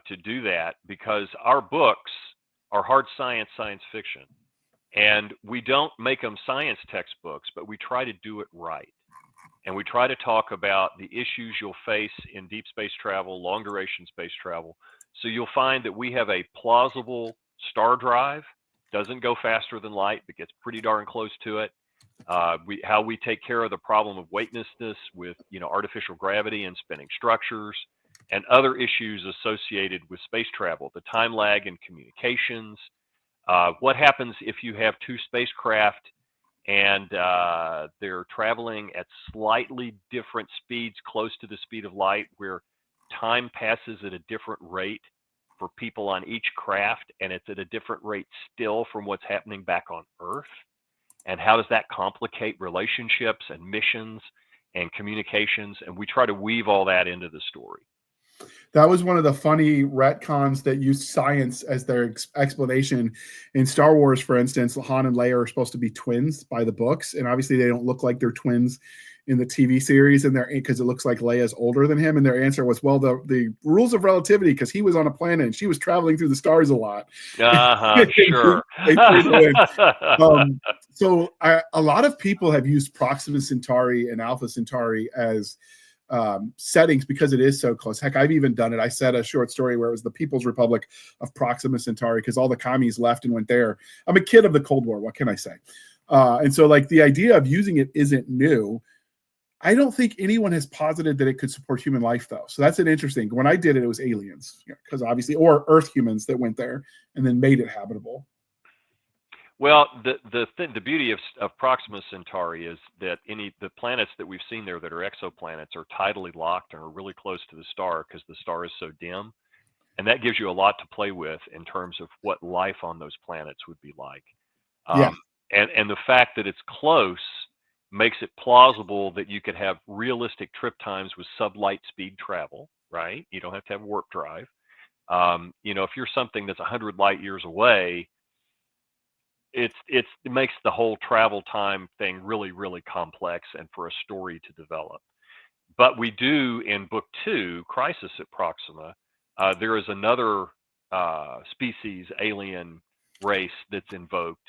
to do that, because our books are hard science fiction. And we don't make them science textbooks, but we try to do it right. And we try to talk about the issues you'll face in deep space travel, long duration space travel. So you'll find that we have a plausible star drive. Doesn't go faster than light, but gets pretty darn close to it. how we take care of the problem of weightlessness with artificial gravity and spinning structures, and other issues associated with space travel, the time lag in communications. What happens if you have two spacecraft and they're traveling at slightly different speeds, close to the speed of light, where time passes at a different rate for people on each craft, and it's at a different rate still from what's happening back on Earth? And how does that complicate relationships and missions and communications? And we try to weave all that into the story. That was one of the funny retcons that used science as their explanation. In Star Wars, for instance, Han and Leia are supposed to be twins by the books, and obviously they don't look like they're twins in the TV series, and because it looks like Leia's older than him. And their answer was, well, the rules of relativity, because he was on a planet and she was traveling through the stars a lot. Sure. So a lot of people have used Proxima Centauri and Alpha Centauri as settings because it is so close. Heck, I've even done it. I said a short story where it was the People's Republic of Proxima Centauri because all the commies left and went there. I'm a kid of the Cold War. What can I say? And so like the idea of using it isn't new. I don't think anyone has posited that it could support human life, though. So that's an interesting. When I did it, it was aliens, because obviously, or Earth humans that went there and then made it habitable. Well, the beauty of Proxima Centauri is that the planets that we've seen there that are exoplanets are tidally locked and are really close to the star because the star is so dim, and that gives you a lot to play with in terms of what life on those planets would be like. And the fact that it's close makes it plausible that you could have realistic trip times with sublight speed travel, right? You don't have to have warp drive. If you're something that's 100 light years away, it makes the whole travel time thing really, really complex and for a story to develop. But we do in book 2, Crisis at Proxima, there is another species, alien race that's invoked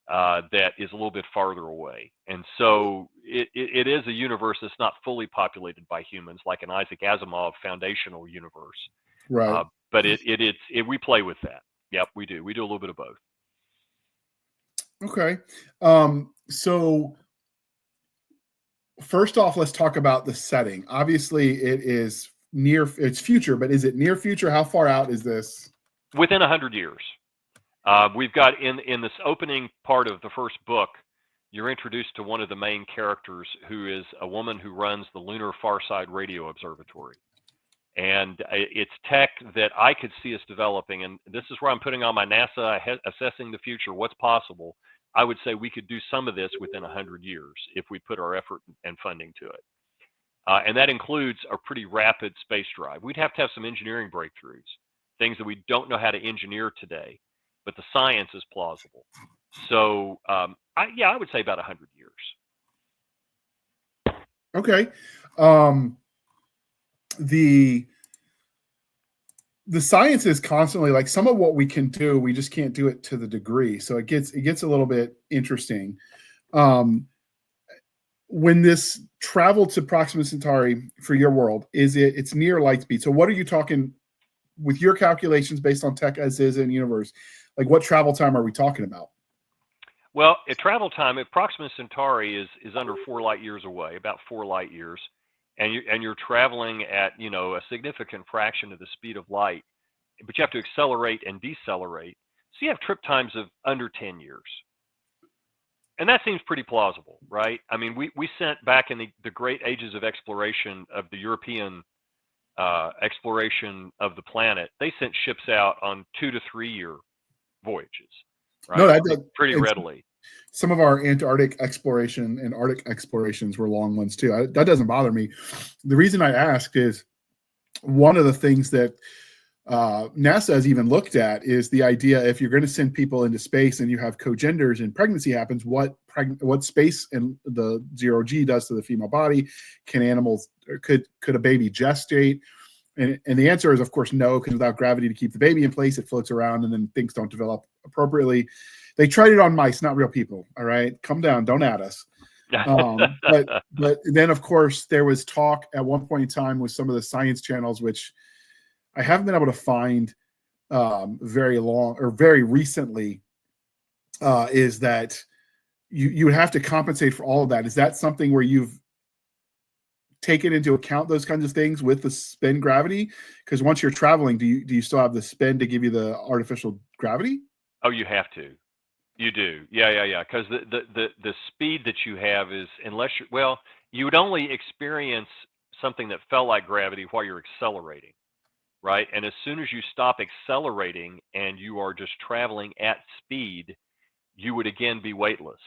that is a little bit farther away. And so it is a universe that's not fully populated by humans, like an Isaac Asimov foundational universe. Right. But we play with that. Yep, we do. We do a little bit of both. Okay. So first off, let's talk about the setting. Obviously, it's future, but is it near future? How far out is this? Within 100 years. We've got in this opening part of the first book, you're introduced to one of the main characters, who is a woman who runs the Lunar Farside Radio Observatory. And it's tech that I could see us developing. And this is where I'm putting on my NASA assessing the future, what's possible. I would say we could do some of this within 100 years if we put our effort and funding to it. And that includes a pretty rapid space drive. We'd have to have some engineering breakthroughs, things that we don't know how to engineer today, but the science is plausible. So I would say about 100 years. Okay. The science is constantly like some of what we can do, we just can't do it to the degree. So it gets a little bit interesting. When this travel to Proxima Centauri for your world, it's near light speed. So what are you talking with your calculations based on tech as is in universe? Like what travel time are we talking about? Well, at travel time at Proxima Centauri is under 4 light years away, about 4 light years. And you're traveling at a significant fraction of the speed of light, but you have to accelerate and decelerate. So you have trip times of under 10 years, and that seems pretty plausible, right? I mean, we sent back in the great ages of exploration of the European exploration of the planet. They sent ships out on 2 to 3 year voyages, right? No, pretty readily. Some of our Antarctic exploration and Arctic explorations were long ones too. That doesn't bother me. The reason I ask is one of the things that NASA has even looked at is the idea if you're going to send people into space and you have cogenders and pregnancy happens, what space and the 0G does to the female body? Can animals, could a baby gestate? And the answer is, of course, no, because without gravity to keep the baby in place, it floats around and then things don't develop appropriately. They tried it on mice, not real people. All right, come down, don't add us. But then, of course, there was talk at one point in time with some of the science channels, which I haven't been able to find very long or very recently, is that you would have to compensate for all of that. Is that something where you've taken into account those kinds of things with the spin gravity? Because once you're traveling, do you still have the spin to give you the artificial gravity? Oh, you have to. You do. Yeah. Because the speed that you have is, unless you, well, you would only experience something that felt like gravity while you're accelerating, right? And as soon as you stop accelerating and you are just traveling at speed, you would again be weightless.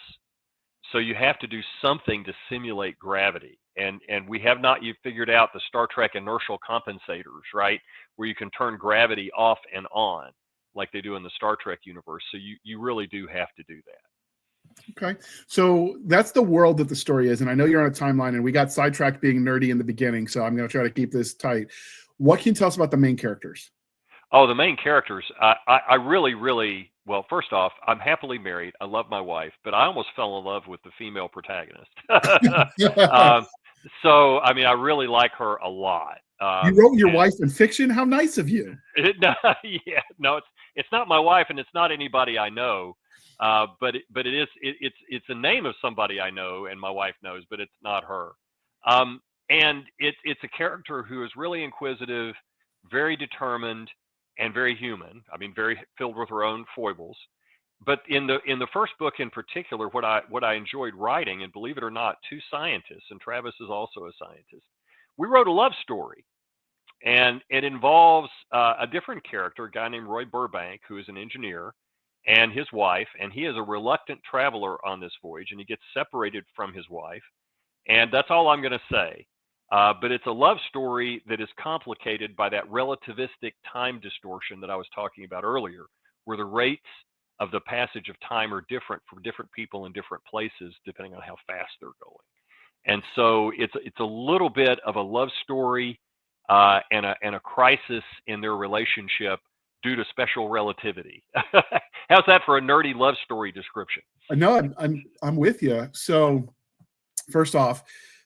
So you have to do something to simulate gravity. And we have not yet figured out the Star Trek inertial compensators, right? Where you can turn gravity off and on like they do in the Star Trek universe. So you really do have to do that. Okay. So that's the world that the story is. And I know you're on a timeline, and we got sidetracked being nerdy in the beginning. So I'm going to try to keep this tight. What can you tell us about the main characters? Oh, the main characters. I really, well, first off, I'm happily married. I love my wife, but I almost fell in love with the female protagonist. um, so, I mean, I really like her a lot. You wrote your wife in fiction? How nice of you. Yeah, no, it's not my wife, and it's not anybody I know. But it's a name of somebody I know and my wife knows, but it's not her. And it's a character who is really inquisitive, very determined, and very human. I mean, very filled with her own foibles. But in the first book in particular, what I enjoyed writing, and believe it or not, two scientists, and Travis is also a scientist, we wrote a love story. And it involves a different character, a guy named Roy Burbank, who is an engineer, and his wife. And he is a reluctant traveler on this voyage, and he gets separated from his wife. And that's all I'm going to say. But it's a love story that is complicated by that relativistic time distortion that I was talking about earlier, where the rates of the passage of time are different for different people in different places, depending on how fast they're going. And so it's a little bit of a love story and a crisis in their relationship due to special relativity. How's that for a nerdy love story description? No, I'm with you. So first off,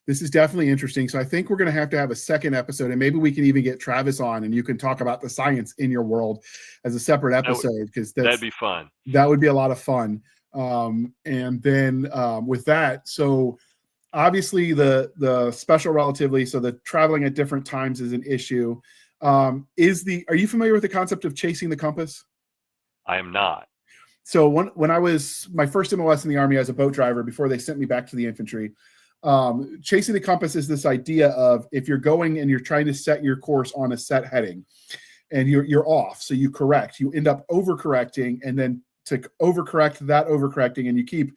this is definitely interesting. So I think we're going to have a second episode, and maybe we can even get Travis on, and you can talk about the science in your world as a separate episode, because that'd be fun. That would be a lot of fun. And then with that, so obviously the special relativity, so the traveling at different times is an issue. Are you familiar with the concept of chasing the compass? I am not. So when I was my first MOS in the Army as a boat driver, before they sent me back to the infantry, chasing the compass is this idea of, if you're going and you're trying to set your course on a set heading and you're off, so you end up overcorrecting, and then to overcorrect that overcorrecting, and you keep,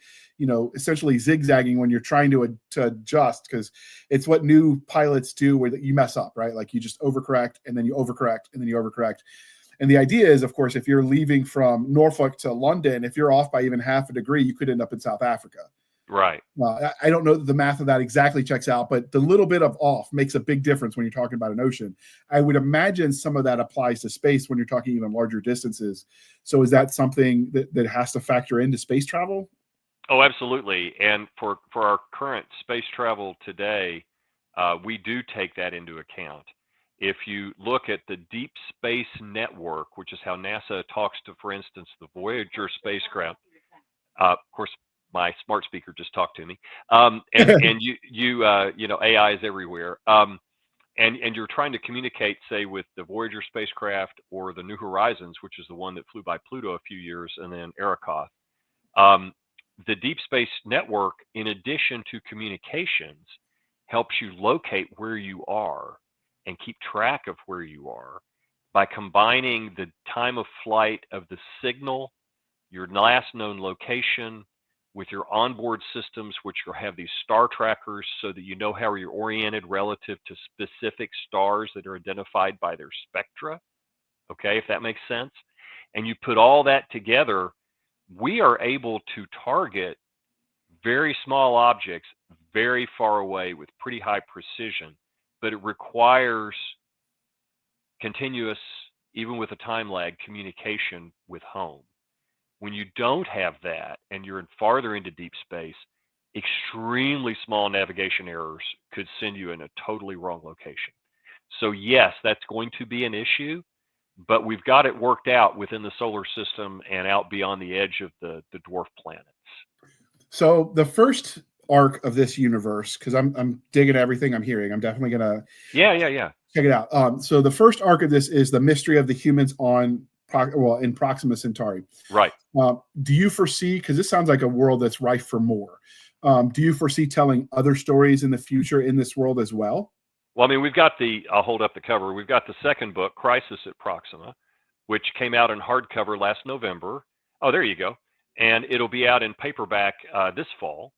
essentially zigzagging when you're trying to adjust, because it's what new pilots do, where you mess up, right? Like you just overcorrect, and then you overcorrect, and then you overcorrect. And the idea is, of course, if you're leaving from Norfolk to London, if you're off by even half a degree, you could end up in South Africa. Right. I don't know that the math of that exactly checks out, but the little bit of off makes a big difference when you're talking about an ocean. I would imagine some of that applies to space when you're talking even larger distances. So is that something that has to factor into space travel? Oh, absolutely. And for our current space travel today, we do take that into account. If you look at the Deep Space Network, which is how NASA talks to, for instance, the Voyager spacecraft, of course, my smart speaker just talked to me, and AI is everywhere, and you're trying to communicate, say, with the Voyager spacecraft or the New Horizons, which is the one that flew by Pluto a few years, and then Arakoth. The Deep Space Network, in addition to communications, helps you locate where you are and keep track of where you are by combining the time of flight of the signal, your last known location, with your onboard systems, which will have these star trackers, so that you know how you're oriented relative to specific stars that are identified by their spectra. Okay, if that makes sense. And you put all that together, we are able to target very small objects very far away with pretty high precision, but it requires continuous, even with a time lag, communication with home. When you don't have that and you're farther into deep space, extremely small navigation errors could send you in a totally wrong location. So yes, that's going to be an issue, but we've got it worked out within the solar system and out beyond the edge of the dwarf planets. So the first arc of this universe, because I'm digging everything I'm hearing. I'm definitely gonna Yeah. check it out. So the first arc of this is the mystery of the humans in Proxima Centauri. Right. Do you foresee, because this sounds like a world that's rife for more, do you foresee telling other stories in the future in this world as well? Well, I mean, I'll hold up the cover. We've got the second book, Crisis at Proxima, which came out in hardcover last November. Oh, there you go. And it'll be out in paperback this fall.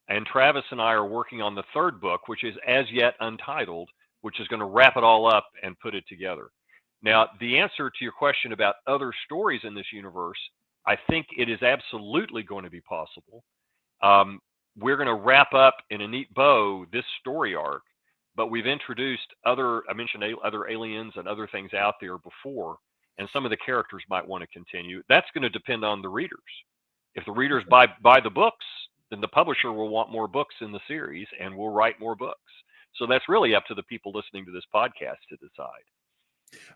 And Travis and I are working on the third book, which is as yet untitled, which is going to wrap it all up and put it together. Now, the answer to your question about other stories in this universe, I think it is absolutely going to be possible. We're going to wrap up in a neat bow this story arc, but we've introduced I mentioned other aliens and other things out there before, and some of the characters might want to continue. That's going to depend on the readers. If the readers buy the books, then the publisher will want more books in the series, and we'll write more books. So that's really up to the people listening to this podcast to decide.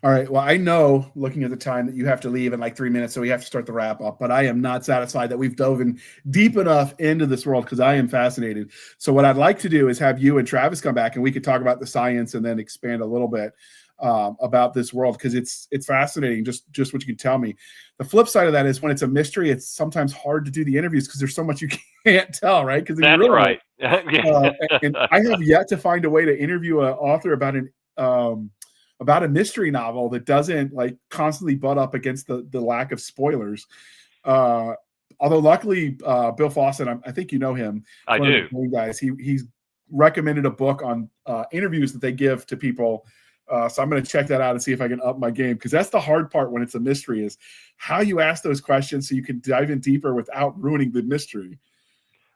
All right. Well, I know, looking at the time, that you have to leave in like 3 minutes, so we have to start the wrap up. But I am not satisfied that we've dove in deep enough into this world, because I am fascinated. So what I'd like to do is have you and Travis come back, and we could talk about the science and then expand a little bit about this world, because it's fascinating. Just what you can tell me. The flip side of that is, when it's a mystery, it's sometimes hard to do the interviews because there's so much you can't tell, right? Because that's right. And I have yet to find a way to interview an author about a mystery novel that doesn't like constantly butt up against the lack of spoilers. Although luckily, Bill Fawcett, I think you know him. I do. Guys, he's recommended a book on interviews that they give to people. So I'm going to check that out and see if I can up my game, because that's the hard part when it's a mystery, is how you ask those questions so you can dive in deeper without ruining the mystery.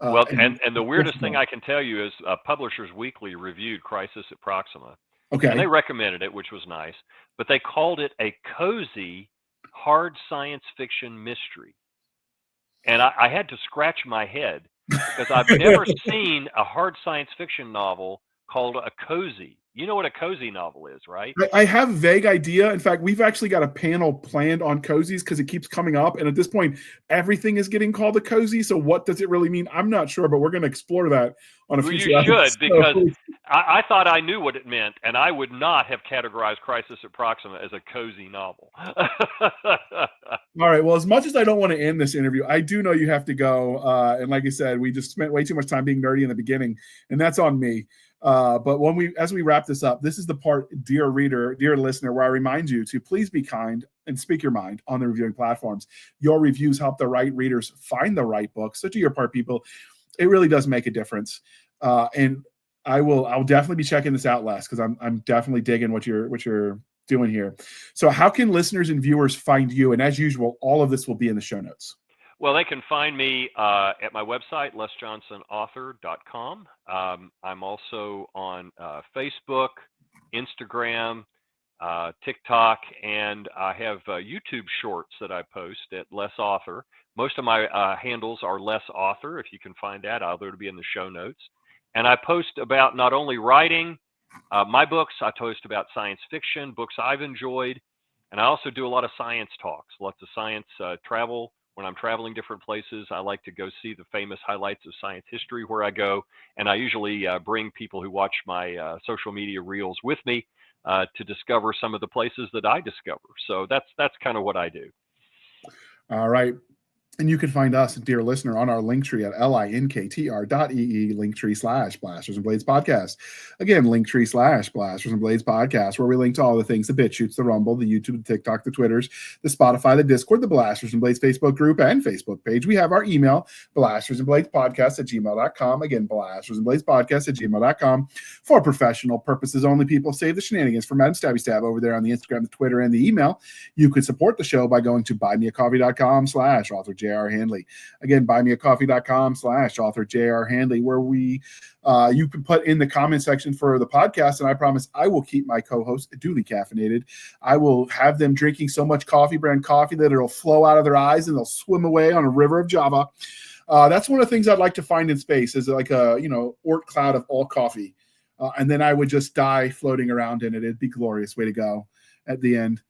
Well, and the weirdest thing I can tell you is Publishers Weekly reviewed Crisis at Proxima. Okay. And they recommended it, which was nice, but they called it a cozy, hard science fiction mystery. And I had to scratch my head, because I've never seen a hard science fiction novel called a cozy. You know what a cozy novel is, right? I have a vague idea. In fact, we've actually got a panel planned on cozies, because it keeps coming up. And at this point, everything is getting called a cozy. So what does it really mean? I'm not sure, but we're going to explore that on a future episode. You should, because I thought I knew what it meant, and I would not have categorized Crisis at Proxima as a cozy novel. All right. Well, as much as I don't want to end this interview, I do know you have to go. And like I said, we just spent way too much time being nerdy in the beginning, and that's on me. But as we wrap this up, this is the part, dear reader, dear listener, where I remind you to please be kind and speak your mind on the reviewing platforms. Your reviews help the right readers find the right books. So do your part, people. It really does make a difference. And I'll definitely be checking this out, Les, because I'm definitely digging what you're doing here. So how can listeners and viewers find you? And as usual, all of this will be in the show notes. Well, they can find me at my website, lesjohnsonauthor.com. I'm also on Facebook, Instagram, TikTok, and I have YouTube shorts that I post at Les Author. Most of my handles are Les Author. If you can find that, it'll be in the show notes. And I post about not only writing my books, I post about science fiction, books I've enjoyed, and I also do a lot of science talks, lots of science travel. When I'm traveling different places, I like to go see the famous highlights of science history where I go, and I usually bring people who watch my social media reels with me to discover some of the places that I discover. So that's kind of what I do. All right. And you can find us, dear listener, on our Linktree at linktr.ee, Linktree/Blasters and Blades Podcast. Again, Linktree/Blasters and Blades Podcast, where we link to all the things: the BitChutes, the Rumble, the YouTube, the TikTok, the Twitters, the Spotify, the Discord, the Blasters and Blades Facebook group and Facebook page. We have our email, blastersandbladespodcast@gmail.com. Again, blastersandbladespodcast@gmail.com. For professional purposes only, people. Save the shenanigans from Madam Stabby Stab over there on the Instagram, the Twitter, and the email. You could support the show by going to buymeacoffee.com/author J.R. Handley. Again, buymeacoffee.com/author J.R. Handley, where you can put in the comment section for the podcast, and I promise I will keep my co-hosts duly caffeinated. I will have them drinking so much coffee brand coffee that it'll flow out of their eyes and they'll swim away on a river of Java. That's one of the things I'd like to find in space, is like a Oort cloud of all coffee. And then I would just die floating around in it. It'd be glorious. Way to go at the end.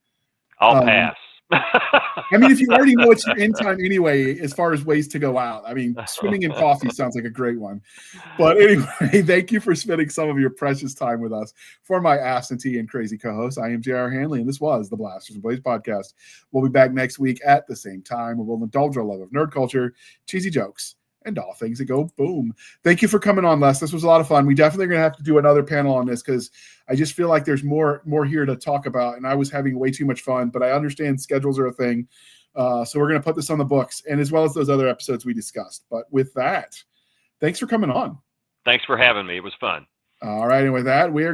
I'll pass. I mean, if you already know it's your in time anyway, as far as ways to go out, I mean, swimming in coffee sounds like a great one. But anyway, thank you for spending some of your precious time with us. For my absentee and crazy co-host, I am J.R. Handley, and this was the Blasters and Blaze podcast. We'll be back next week at the same time, where we'll indulge our love of nerd culture, cheesy jokes, and all things that go boom. Thank you for coming on, Les. This was a lot of fun. We definitely are going to have to do another panel on this because I just feel like there's more here to talk about, and I was having way too much fun, but I understand schedules are a thing. So we're going to put this on the books, and as well as those other episodes we discussed. But with that, thanks for coming on. Thanks for having me. It was fun. All right, and with that, we are